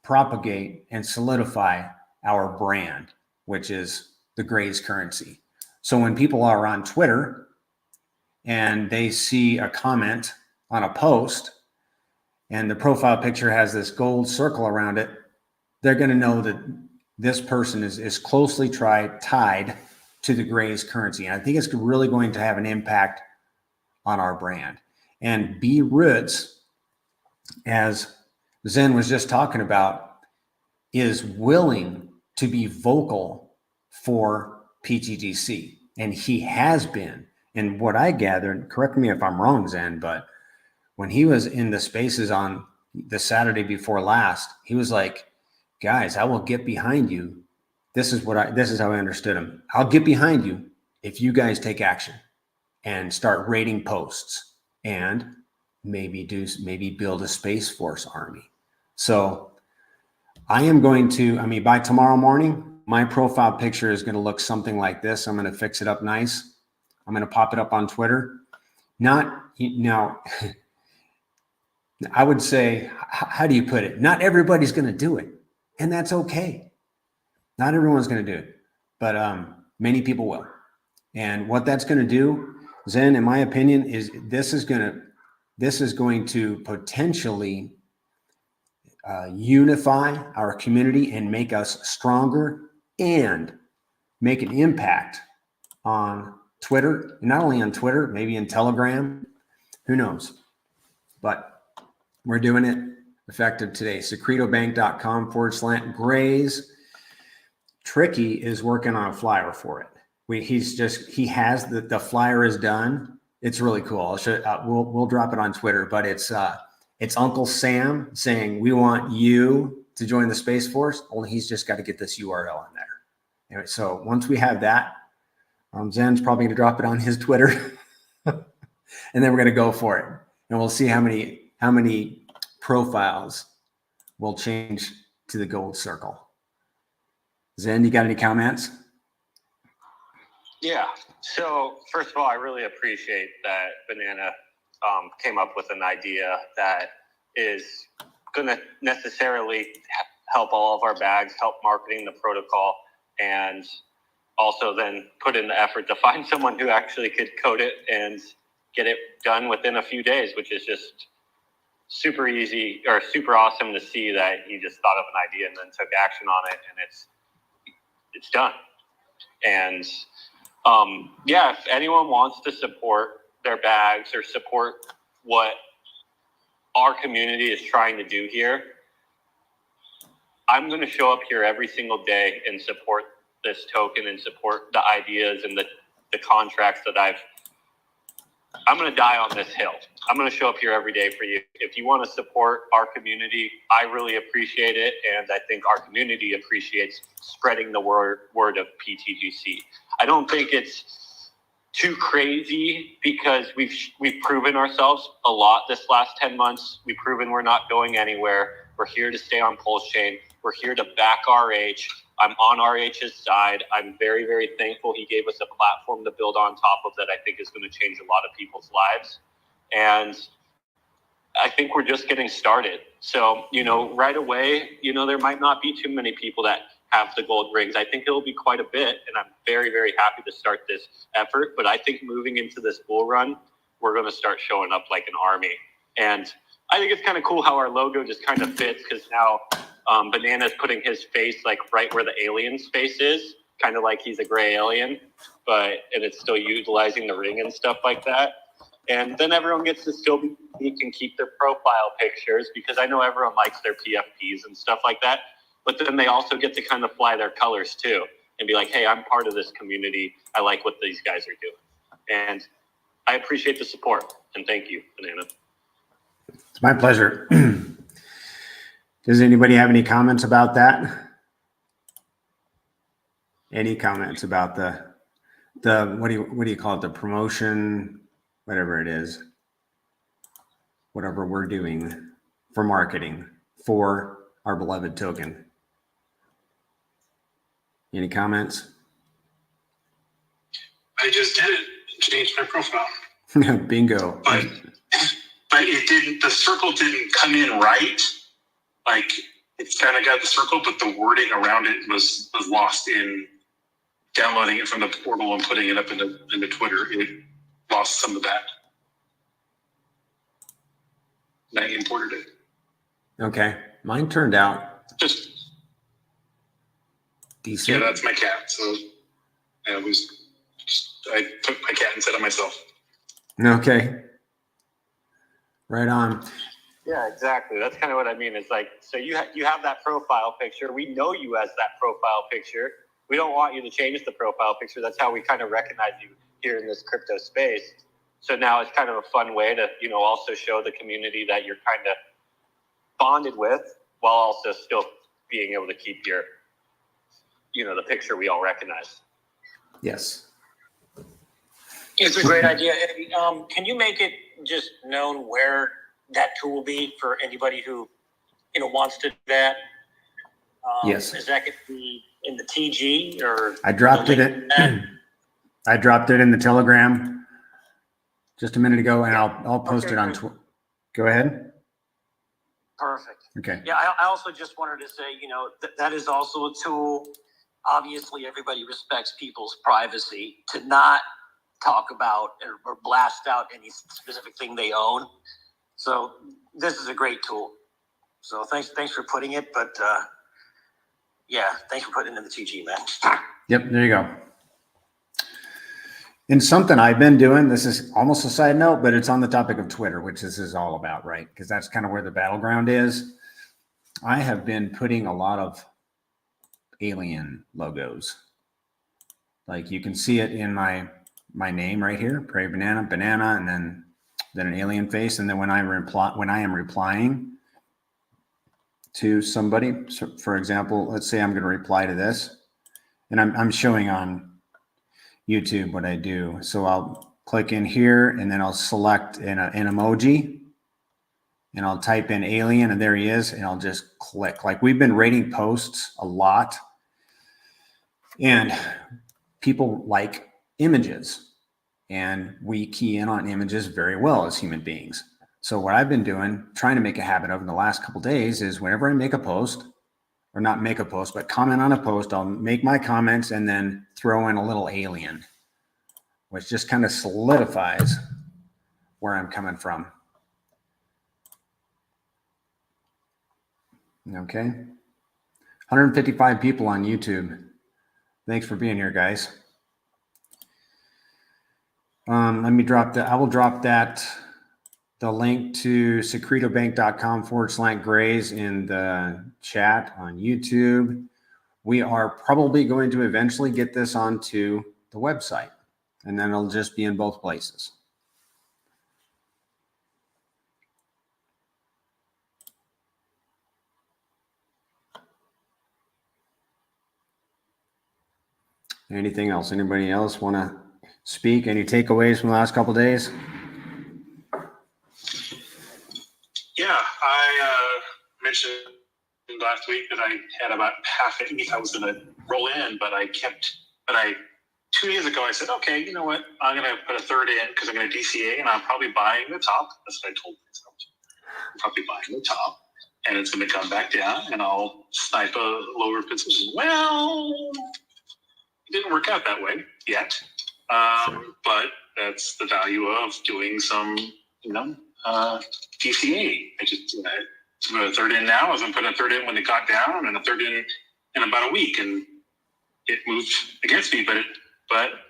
propagate and solidify our brand, which is the Grays currency. So when people are on Twitter and they see a comment on a post and the profile picture has this gold circle around it, they're going to know that this person is closely tied to the Grays currency. And I think it's really going to have an impact on our brand. And B Roots, as Zen was just talking about, is willing to be vocal for pTGC. And he has been. And what I gathered, correct me if I'm wrong, Zen, but when he was in the spaces on the Saturday before last, he was like, guys, I will get behind you. This is how I understood him. I'll get behind you if you guys take action and start rating posts and maybe build a Space Force army. So I am going to, by tomorrow morning, my profile picture is going to look something like this. I'm going to fix it up nice. I'm going to pop it up on Twitter. Now, I would say, how do you put it? Not everybody's going to do it, and that's okay. Not everyone's going to do it, but many people will. And what that's going to do, Zen, in my opinion, is this is going to potentially unify our community and make us stronger and make an impact on Twitter, and not only on Twitter, maybe in Telegram, who knows? But we're doing it effective today. secretobank.com/grays. Tricky is working on a flyer for it. He has the flyer is done. It's really cool. We'll drop it on Twitter, but it's Uncle Sam saying, we want you to join the Space Force. Only he's just got to get this URL in there. Anyway, so once we have that, Zen's probably going to drop it on his Twitter, and then we're going to go for it, and we'll see how many profiles will change to the gold circle. Zen, you got any comments? Yeah. So first of all, I really appreciate that Banana came up with an idea that is going to necessarily help all of our bags, help marketing the protocol, and also then put in the effort to find someone who actually could code it and get it done within a few days, which is just super easy or super awesome to see that he just thought of an idea and then took action on it, and it's done. And yeah, if anyone wants to support their bags or support what our community is trying to do here, I'm going to show up here every single day and support this token and support the ideas and the contracts that I'm going to die on this hill. I'm going to show up here every day for you. If you want to support our community, I really appreciate it. And I think our community appreciates spreading the word of pTGC. I don't think it's too crazy because we've proven ourselves a lot this last 10 months. We've proven we're not going anywhere. We're here to stay on PulseChain. We're here to back RH. I'm on RH's side. I'm very, very thankful he gave us a platform to build on top of that I think is going to change a lot of people's lives. And I think we're just getting started. So, right away, there might not be too many people that have the gold rings. I think it'll be quite a bit, and I'm very, very happy to start this effort. But I think moving into this bull run, we're going to start showing up like an army. And I think it's kind of cool how our logo just kind of fits, because now Banana's putting his face like right where the alien's face is, kind of like he's a gray alien, and it's still utilizing the ring and stuff like that. And then everyone gets to still be unique and keep their profile pictures, because I know everyone likes their PFPs and stuff like that. But then they also get to kind of fly their colors too and be like, hey, I'm part of this community. I like what these guys are doing. And I appreciate the support. And thank you, Banana. It's my pleasure. Does anybody have any comments about that? Any comments about the what do you call it? The promotion, whatever it is, whatever we're doing for marketing for our beloved token. Any comments? I just did it. Changed my profile. Bingo. But it didn't. The circle didn't come in right. Like, it's kind of got the circle, but the wording around it was lost in downloading it from the portal and putting it up into Twitter. It lost some of that. And I imported it. Okay, mine turned out Just decent. yeah, that's my cat. So I took my cat instead of myself. Okay, right on. Yeah, exactly. That's kind of what I mean. It's like, so you have that profile picture. We know you as that profile picture. We don't want you to change the profile picture. That's how we kind of recognize you here in this crypto space. So now it's kind of a fun way to, also show the community that you're kind of bonded with, while also still being able to keep your, the picture we all recognize. Yes. It's a great idea. Can you make it just known where that tool will be for anybody who, wants to do that? Yes. Is that going to be in the TG or? I dropped it in the Telegram just a minute ago, and I'll post it on Twitter. Go ahead. Perfect. Okay. Yeah, I also just wanted to say, that is also a tool. Obviously, everybody respects people's privacy to not talk about or blast out any specific thing they own. So this is a great tool. So thanks for putting it, but thanks for putting it in the TG, man. Yep, there you go. And something I've been doing, this is almost a side note, but it's on the topic of Twitter, which this is all about, right? Because that's kind of where the battleground is. I have been putting a lot of alien logos. Like you can see it in my name right here, Prairie Banana, and then an alien face. And then when I am replying to somebody, so for example, let's say I'm going to reply to this, And I'm showing on YouTube what I do. So I'll click in here and then I'll select an emoji and I'll type in alien and there he is. And I'll just click. Like we've been rating posts a lot and people like images and we key in on images very well as human beings. So what I've been doing, trying to make a habit of in the last couple of days is whenever I make a post, or not make a post, but comment on a post, I'll make my comments and then throw in a little alien, which just kind of solidifies where I'm coming from. Okay. 155 people on YouTube. Thanks for being here, guys. Let me drop that. I will drop the link to secretobank.com/grays in the chat on YouTube. We are probably going to eventually get this onto the website, and then it'll just be in both places. Anything else? Anybody else want to speak? Any takeaways from the last couple of days? Yeah, I mentioned last week that I had about half an ETH I was going to roll in, but 2 days ago I said, okay, you know what? I'm going to put a third in because I'm going to DCA and I'm probably buying the top. That's what I told myself. I'm probably buying the top and it's going to come back down and I'll snipe a lower position. Well, it didn't work out that way yet. But that's the value of doing some, DCA. I just put a third in now. I was going to put a third in when it got down and a third in about a week. And it moved against me, but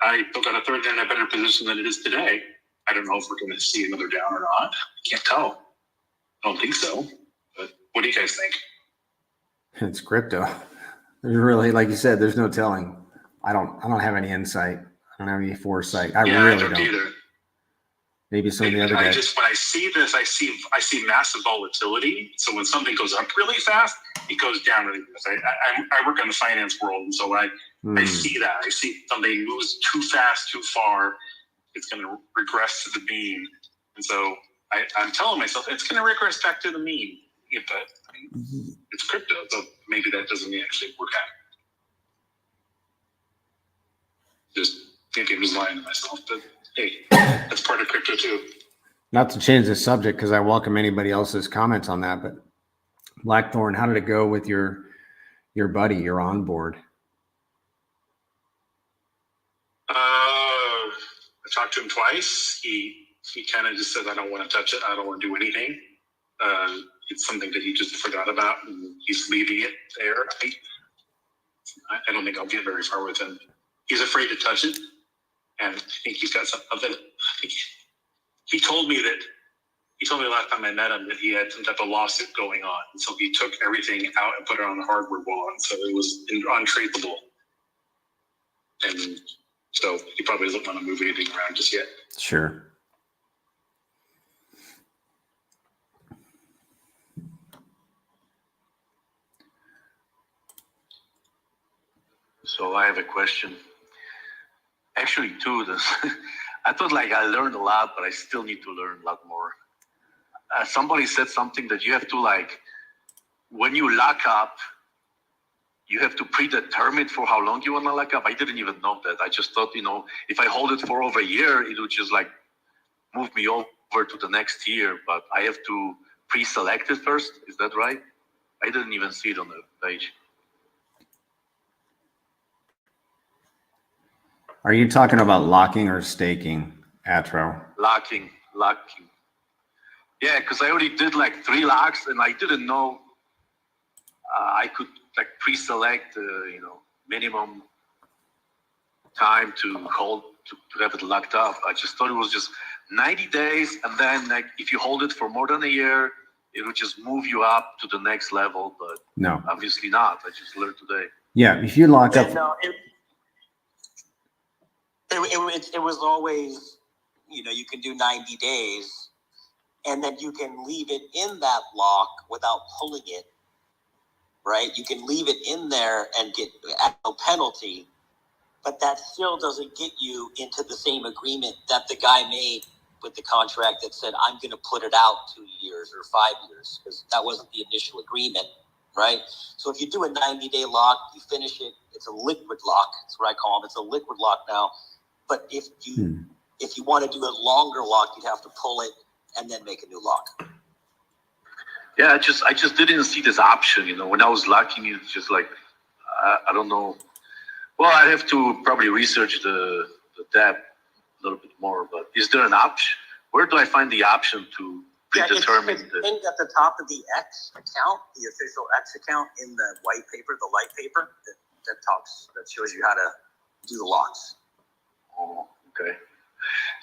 I still got a third in a better position than it is today. I don't know if we're going to see another down or not. I can't tell. I don't think so. But what do you guys think? It's crypto. There's really, like you said, there's no telling. I don't have any insight. I don't have any foresight. I really don't either. Maybe some of the other guys. When I see this, I see massive volatility. So when something goes up really fast, it goes down really fast. I work in the finance world, and so I see that. I see something moves too fast, too far, it's going to regress to the mean. And so I'm telling myself it's going to regress back to the mean. But it's crypto, so maybe that doesn't actually work out. Maybe I'm just lying to myself, but hey, that's part of crypto too. Not to change the subject, because I welcome anybody else's comments on that, but Blackthorn, how did it go with your buddy, your onboard? I talked to him twice. He kind of just said, I don't want to touch it. I don't want to do anything. It's something that he just forgot about, and he's leaving it there. I don't think I'll get very far with him. He's afraid to touch it, and I think he's got something. I think he told me last time I met him that he had some type of lawsuit going on, and so he took everything out and put it on the hardware wallet, so it was untraceable. And so he probably doesn't want to move anything around just yet. Sure. So I have a question. Actually, two. I thought I learned a lot, but I still need to learn a lot more. Somebody said something that you have to when you lock up, you have to predetermine for how long you want to lock up. I didn't even know that. I just thought, if I hold it for over a year, it would just move me over to the next year, but I have to pre-select it first. Is that right? I didn't even see it on the page. Are you talking about locking or staking, Atro? Locking. Yeah, because I already did 3 locks, and I didn't know I could pre-select, minimum time to hold to have it locked up. I just thought it was just 90 days, and then if you hold it for more than a year, it would just move you up to the next level. But no, obviously not. I just learned today. Yeah, if you lock up. No, it was always, you can do 90 days, and then you can leave it in that lock without pulling it right? You can leave it in there and get at no penalty, but that still doesn't get you into the same agreement that the guy made with the contract that said, I'm going to put it out 2 years or 5 years, because that wasn't the initial agreement, right? So if you do a 90-day lock, you finish it, it's a liquid lock. That's what I call them. It's a liquid lock now. But if you want to do a longer lock, you'd have to pull it and then make a new lock. Yeah, I just didn't see this option. You know, when I was locking it, it's just like I don't know. Well, I have to probably research the debt a little bit more. But is there an option? Where do I find the option to predetermine? It's pinned at the top of the X account, the official X account in the white paper, the light paper that shows you how to do the locks. Oh, okay.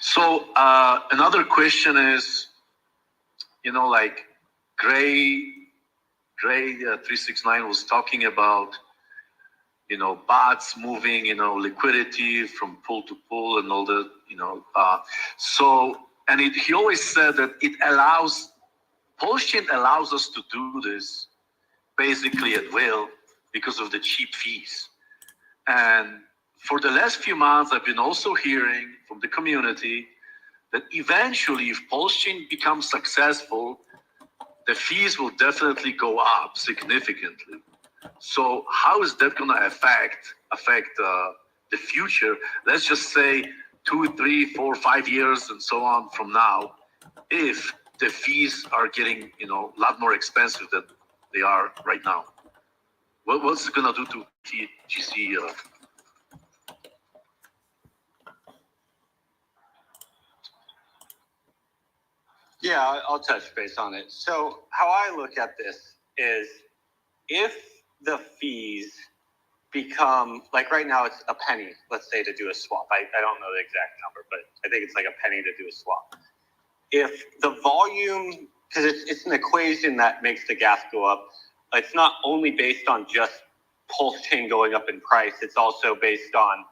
So another question is, you know, like Gray 369 was talking about, you know, bots moving, you know, liquidity from pool to pool and all that, you know. He always said that PulseChain allows us to do this basically at will because of the cheap fees. And for the last few months, I've been also hearing from the community that eventually, if PulseChain becomes successful, the fees will definitely go up significantly. So how is that going to affect the future? Let's just say 2, 3, 4, 5 years and so on from now, if the fees are getting, you know, a lot more expensive than they are right now. What's it going to do to pTGC? Yeah, I'll touch base on it. So how I look at this is if the fees become, like right now it's a penny, let's say, to do a swap. I don't know the exact number, but I think it's like a penny to do a swap. If the volume, because it's an equation that makes the gas go up, it's not only based on just PulseChain going up in price, it's also based on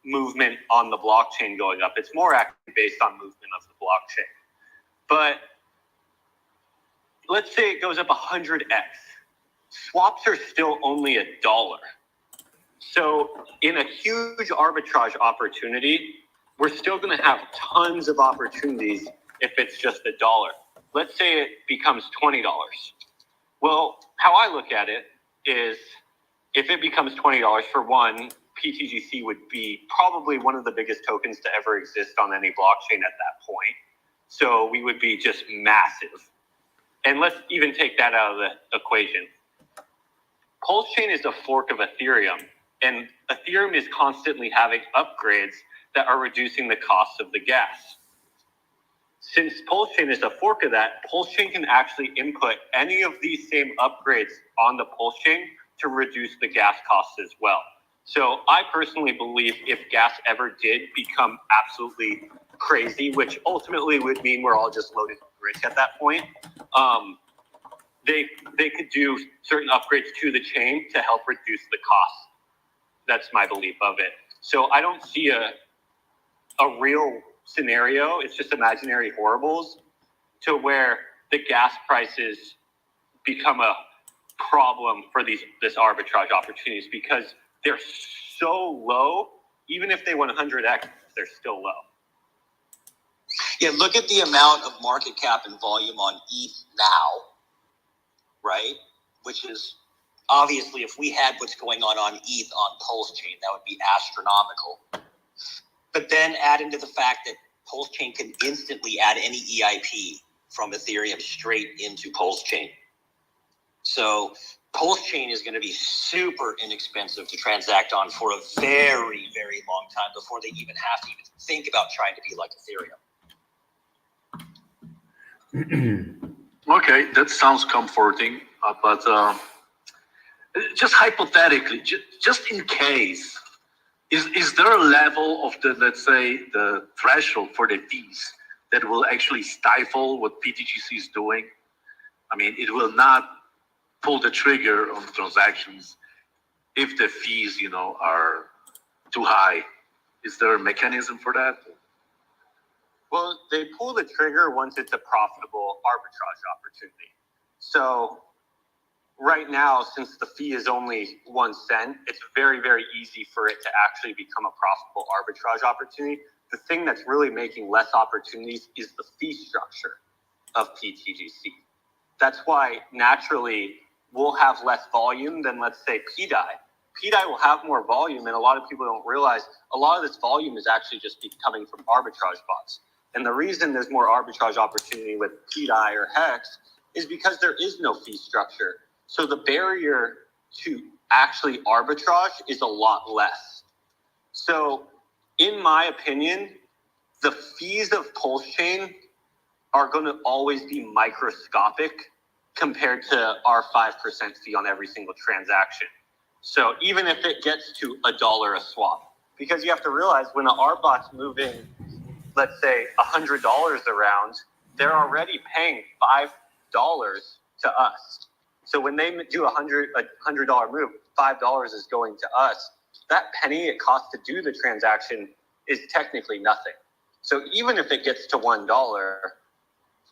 movement on the blockchain going up. It's more actually based on movement of the blockchain. But let's say it goes up 100x. Swaps are still only $1. So in a huge arbitrage opportunity, we're still going to have tons of opportunities if it's just $1. Let's say it becomes $20. Well, how I look at it is if it becomes $20, for one, pTGC would be probably one of the biggest tokens to ever exist on any blockchain at that point. So we would be just massive. And let's even take that out of the equation. PulseChain is a fork of Ethereum, and Ethereum is constantly having upgrades that are reducing the cost of the gas. Since PulseChain is a fork of that, PulseChain can actually input any of these same upgrades on the PulseChain to reduce the gas costs as well. So I personally believe if gas ever did become absolutely crazy, which ultimately would mean we're all just loaded with risk at that point, they could do certain upgrades to the chain to help reduce the cost. That's my belief of it. So I don't see a real scenario. It's just imaginary horribles to where the gas prices become a problem for this arbitrage opportunities because they're so low. Even if they went 100x, they're still low. Yeah, look at the amount of market cap and volume on ETH now, right? Which is obviously, if we had what's going on ETH on PulseChain, that would be astronomical. But then add into the fact that PulseChain can instantly add any EIP from Ethereum straight into PulseChain. So PulseChain is going to be super inexpensive to transact on for a very, very long time before they even have to even think about trying to be like Ethereum. Okay, that sounds comforting, but just hypothetically, just in case, is there a level of the, let's say, the threshold for the fees that will actually stifle what pTGC is doing? I mean, it will not pull the trigger on transactions if the fees, you know, are too high. Is there a mechanism for that? Well, they pull the trigger once it's a profitable arbitrage opportunity. So right now, since the fee is only 1 cent, it's very, very easy for it to actually become a profitable arbitrage opportunity. The thing that's really making less opportunities is the fee structure of pTGC. That's why naturally we'll have less volume than, let's say, pDAI. pDAI will have more volume, and a lot of people don't realize a lot of this volume is actually just coming from arbitrage bots. And the reason there's more arbitrage opportunity with pDAI or Hex is because there is no fee structure. So the barrier to actually arbitrage is a lot less. So in my opinion, the fees of PulseChain are going to always be microscopic compared to our 5% fee on every single transaction. So even if it gets to $1 a swap, because you have to realize when an R-bot's moving, let's say $100 around, they're already paying $5 to us. So when they do a $100 move, $5 is going to us. That penny it costs to do the transaction is technically nothing. So even if it gets to $1,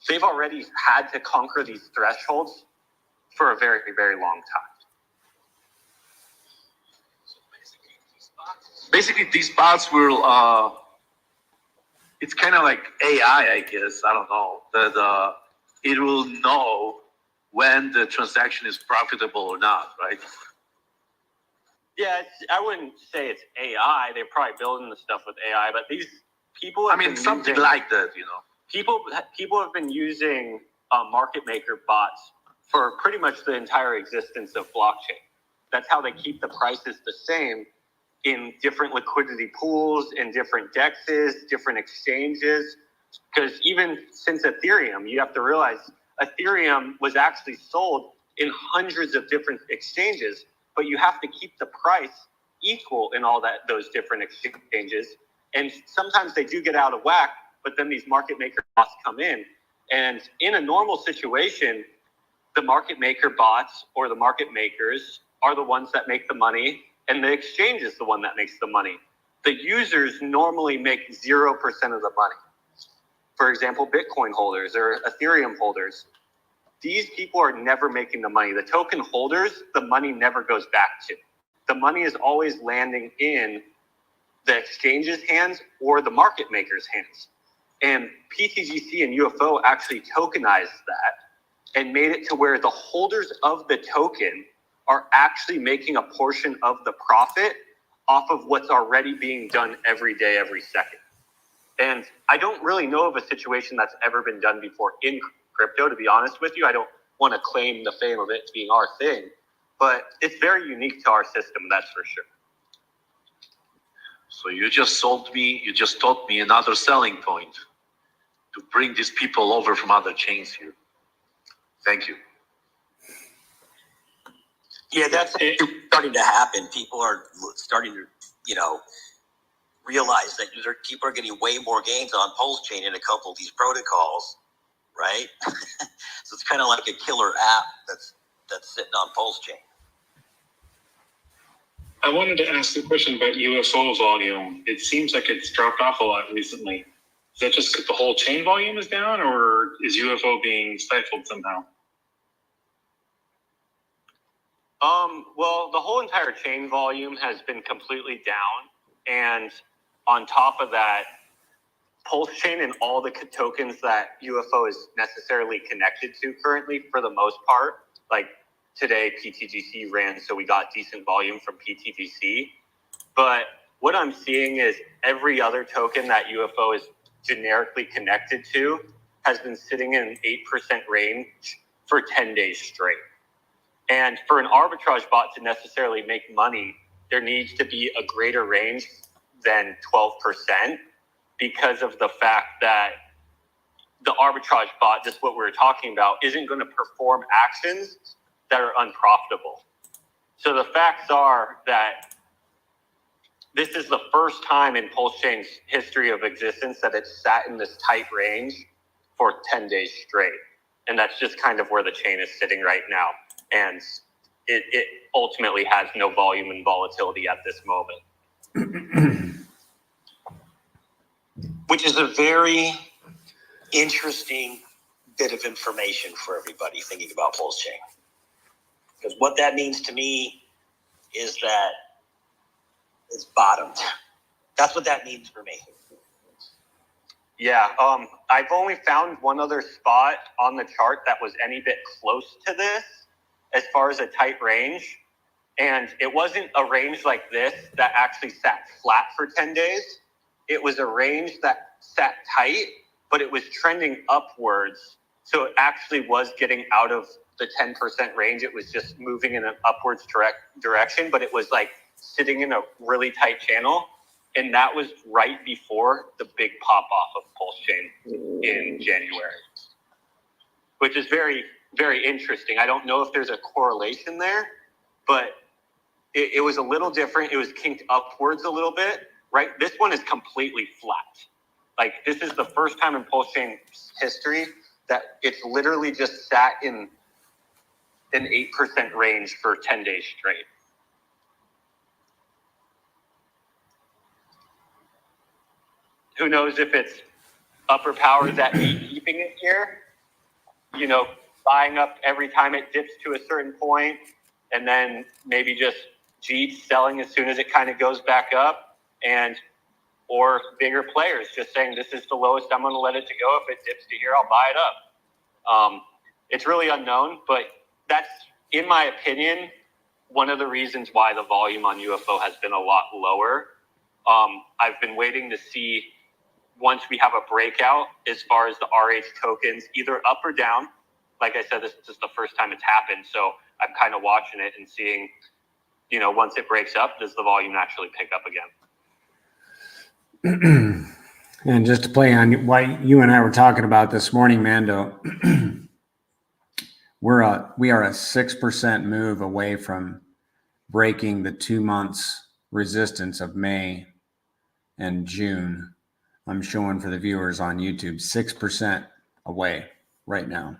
they've already had to conquer these thresholds for a very, very long time. Basically, these bots will. It's kind of like AI, I guess. I don't know. It will know when the transaction is profitable or not, right? Yeah, I wouldn't say it's AI. They're probably building the stuff with AI, but these people. Something like that, you know. People have been using market maker bots for pretty much the entire existence of blockchain. That's how they keep the prices the same in different liquidity pools, in different dexes, different exchanges. Because even since Ethereum, you have to realize Ethereum was actually sold in hundreds of different exchanges, but you have to keep the price equal in all those different exchanges. And sometimes they do get out of whack, but then these market maker bots come in. And in a normal situation, the market maker bots or the market makers are the ones that make the money, and the exchange is the one that makes the money. The users normally make 0% of the money. For example, Bitcoin holders or Ethereum holders. These people are never making the money. The token holders, the money never goes back to. The money is always landing in the exchange's hands or the market maker's hands. And pTGC and UFO actually tokenized that and made it to where the holders of the token are actually making a portion of the profit off of what's already being done every day, every second. And I don't really know of a situation that's ever been done before in crypto, to be honest with you. I don't want to claim the fame of it being our thing, but it's very unique to our system, that's for sure. So you just taught me another selling point to bring these people over from other chains here. Thank you. Yeah, that's starting to happen. People are starting to, realize that people are getting way more gains on PulseChain in a couple of these protocols, right? So it's kind of like a killer app that's sitting on PulseChain. I wanted to ask a question about UFO volume. It seems like it's dropped off a lot recently. Is that just because the whole chain volume is down, or is UFO being stifled somehow? Well, the whole entire chain volume has been completely down. And on top of that, PulseChain and all the tokens that UFO is necessarily connected to currently, for the most part, like today pTGC ran, so we got decent volume from pTGC. But what I'm seeing is every other token that UFO is generically connected to has been sitting in an 8% range for 10 days straight. And for an arbitrage bot to necessarily make money, there needs to be a greater range than 12% because of the fact that the arbitrage bot, just what we were talking about, isn't going to perform actions that are unprofitable. So the facts are that this is the first time in PulseChain's history of existence that it's sat in this tight range for 10 days straight. And that's just kind of where the chain is sitting right now. And it ultimately has no volume and volatility at this moment. Which is a very interesting bit of information for everybody thinking about PulseChain. Because what that means to me is that it's bottomed. That's what that means for me. Yeah, I've only found one other spot on the chart that was any bit close to this as far as a tight range. And it wasn't a range like this that actually sat flat for 10 days. It was a range that sat tight, but it was trending upwards. So it actually was getting out of the 10% range. It was just moving in an upwards direction, but it was like sitting in a really tight channel. And that was right before the big pop off of PulseChain in January, which is very, very interesting. I don't know if there's a correlation there, but it was a little different. It was kinked upwards a little bit, right? This one is completely flat. Like, this is the first time in PulseChain history that it's literally just sat in an 8% range for 10 days straight. Who knows if it's upper powers that keep keeping it here, you know, buying up every time it dips to a certain point, and then maybe just Jeets selling as soon as it kind of goes back up, and or bigger players just saying, this is the lowest, I'm going to let it to go. If it dips to here, I'll buy it up. It's really unknown, but that's, in my opinion, one of the reasons why the volume on UFO has been a lot lower. I've been waiting to see once we have a breakout as far as the RH tokens, either up or down. Like I said, this is the first time it's happened. So I'm kind of watching it and seeing, you know, once it breaks up, does the volume naturally pick up again? And just to play on what you and I were talking about this morning, Mando, we are a 6% move away from breaking the 2 months resistance of May and June. I'm showing for the viewers on YouTube, 6% away right now.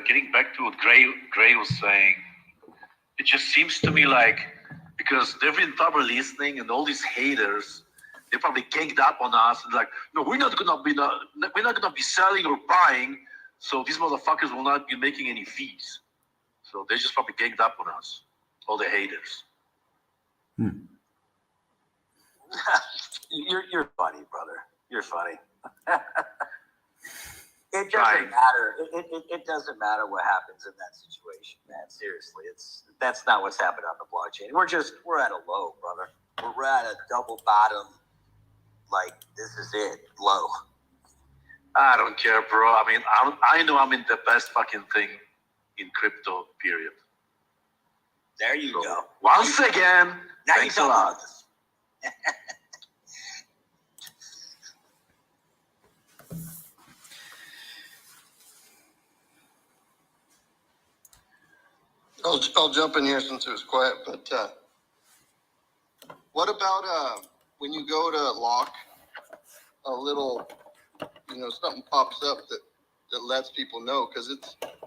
Getting back to what Gray was saying, it just seems to me like, because they've been probably listening, and all these haters, they probably ganged up on us and like, no, we're not gonna be selling or buying, so these motherfuckers will not be making any fees. So they just probably ganged up on us, all the haters. You're funny, brother. You're funny. It doesn't matter. It doesn't matter what happens in that situation, man. Seriously, that's not what's happened on the blockchain. We're at a low, brother. We're at a double bottom. Like, this is it, low. I don't care, bro. I mean, I know I'm in the best fucking thing in crypto, period. There you go. Once again, now thanks a lot. I'll jump in here since it was quiet, but what about when you go to lock a little, something pops up that lets people know, because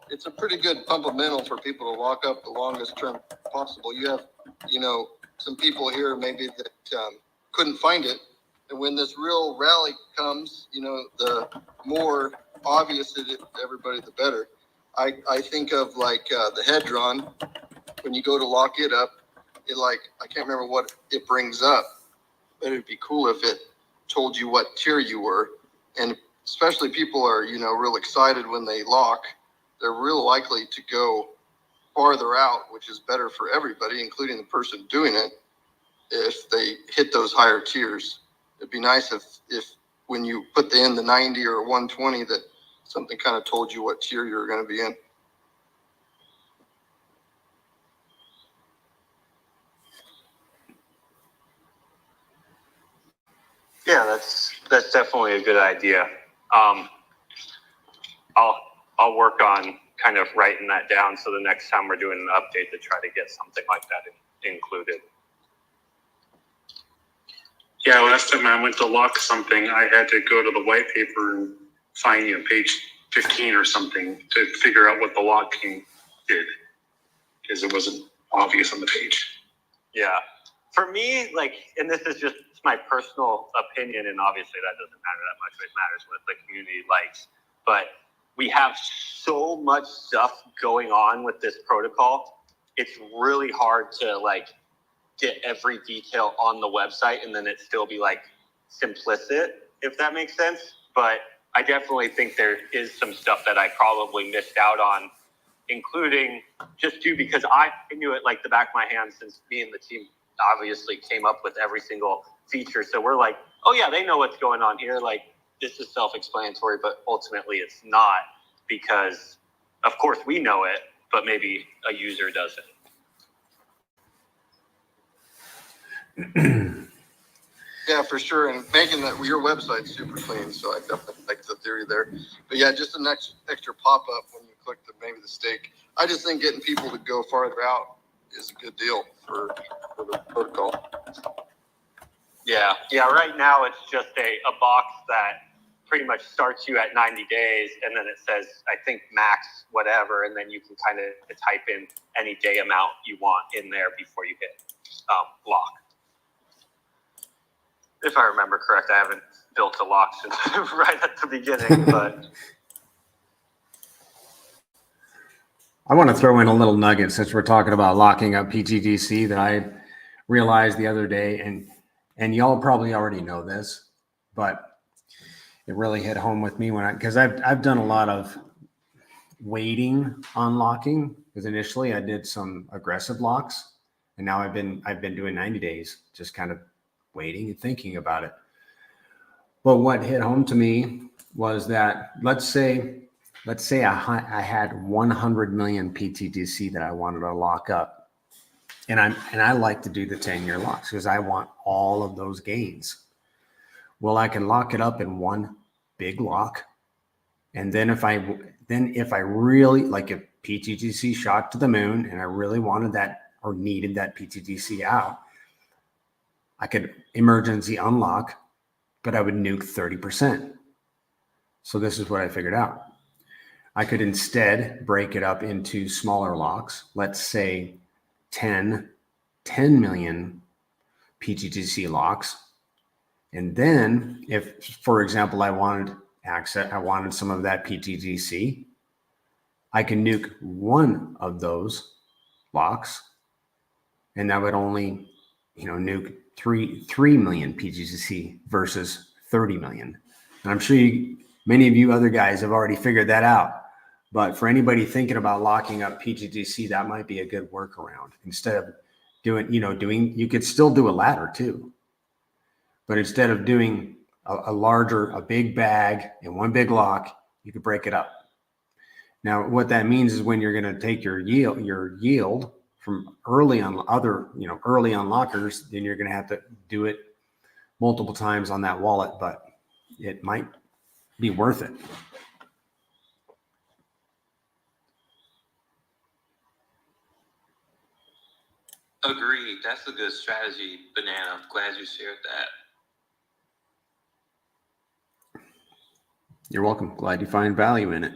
it's a pretty good fundamental for people to lock up the longest term possible. You have, some people here maybe that couldn't find it, and when this real rally comes, the more obvious it is to everybody, the better. I think of like the Hedron, when you go to lock it up, I can't remember what it brings up, but it'd be cool if it told you what tier you were. And especially people are, real excited when they lock. They're real likely to go farther out, which is better for everybody, including the person doing it, if they hit those higher tiers. It'd be nice if when you put in the 90 or 120 that something kind of told you what tier you're going to be in. Yeah, that's definitely a good idea. I'll work on kind of writing that down so the next time we're doing an update to try to get something like that included. Yeah, last time I went to lock something, I had to go to the white paper and find page 15 or something to figure out what the locking did, because it wasn't obvious on the page. Yeah. For me, and this is just my personal opinion, and obviously that doesn't matter that much. It matters what the community likes. But we have so much stuff going on with this protocol. It's really hard to like get every detail on the website and then it still be like simplistic, if that makes sense. But I definitely think there is some stuff that I probably missed out on, including just due because I knew it like the back of my hand, since me and the team obviously came up with every single feature. So we're like, oh yeah, they know what's going on here. Like this is self-explanatory, but ultimately it's not, because of course we know it, but maybe a user doesn't. Yeah, for sure. And making that your website's super clean, so I definitely like the theory there. But yeah, just an extra pop up when you click maybe the stake. I just think getting people to go farther out is a good deal for the protocol. Yeah. Right now it's just a box that pretty much starts you at 90 days, and then it says, I think max whatever, and then you can kind of type in any day amount you want in there before you hit lock. If I remember correct, I haven't built a lock since right at the beginning, but. I want to throw in a little nugget since we're talking about locking up pTGC that I realized the other day, and y'all probably already know this, but it really hit home with me because I've done a lot of waiting on locking, because initially I did some aggressive locks, and now I've been doing 90 days, just kind of waiting and thinking about it. But what hit home to me was that let's say I had 100 million pTGC that I wanted to lock up, and I like to do the 10-year locks because I want all of those gains. Well, I can lock it up in one big lock, and then if I really like, if pTGC shot to the moon and I really wanted that or needed that pTGC out, I could emergency unlock, but I would nuke 30%. So this is what I figured out. I could instead break it up into smaller locks. Let's say 10 million pTGC locks. And then if, for example, I wanted some of that pTGC, I can nuke one of those locks, and that would only, nuke 3 million pTGC versus 30 million. And I'm sure many of you other guys have already figured that out. But for anybody thinking about locking up pTGC, that might be a good workaround. Instead of you could still do a ladder too. But instead of doing a big bag and one big lock, you could break it up. Now, what that means is when you're going to take your yield from early unlockers, then you're going to have to do it multiple times on that wallet, but it might be worth it. Agreed. That's a good strategy, Banana. Glad you shared that. You're welcome. Glad you find value in it.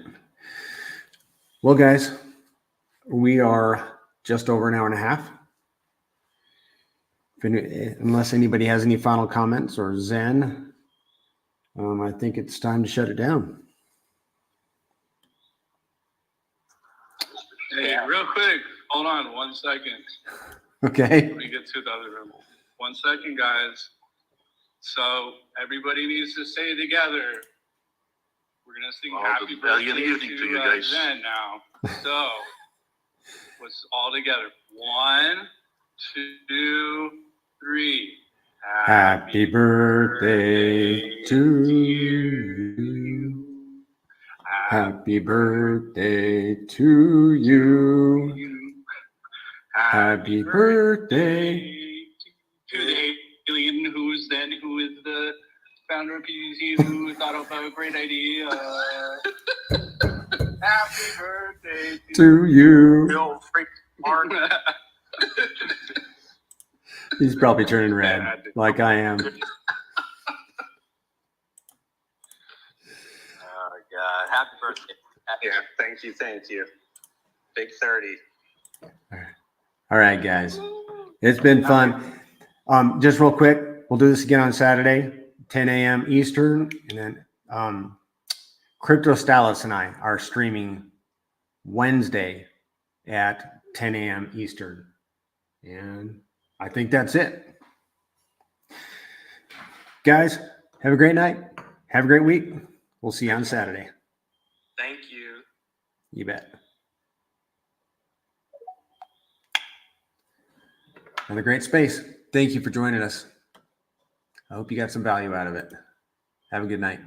Well, guys, we are just over an hour and a half. Unless anybody has any final comments, or Zen, I think it's time to shut it down. Hey, real quick, hold on 1 second. Okay. Let me get to the other room. 1 second, guys. So everybody needs to stay together. We're gonna sing happy birthday to you guys. Zen now. So let's all together. 1, 2, 3. Happy birthday to you. Happy birthday to you. Happy birthday to the alien who is the founder of pTGC, who thought of a great idea. Happy birthday to you. Bill Freak Mark. He's probably turning red, like I am. Oh God! Happy birthday! Yeah, thank you. Big 30. All right, guys. It's been fun. Just real quick, We'll do this again on Saturday, 10 a.m. Eastern. And then Crypto Stylus and I are streaming Wednesday at 10 a.m. Eastern. And I think that's it. Guys, have a great night. Have a great week. We'll see you on Saturday. Thank you. You bet. Another great space. Thank you for joining us. I hope you got some value out of it. Have a good night.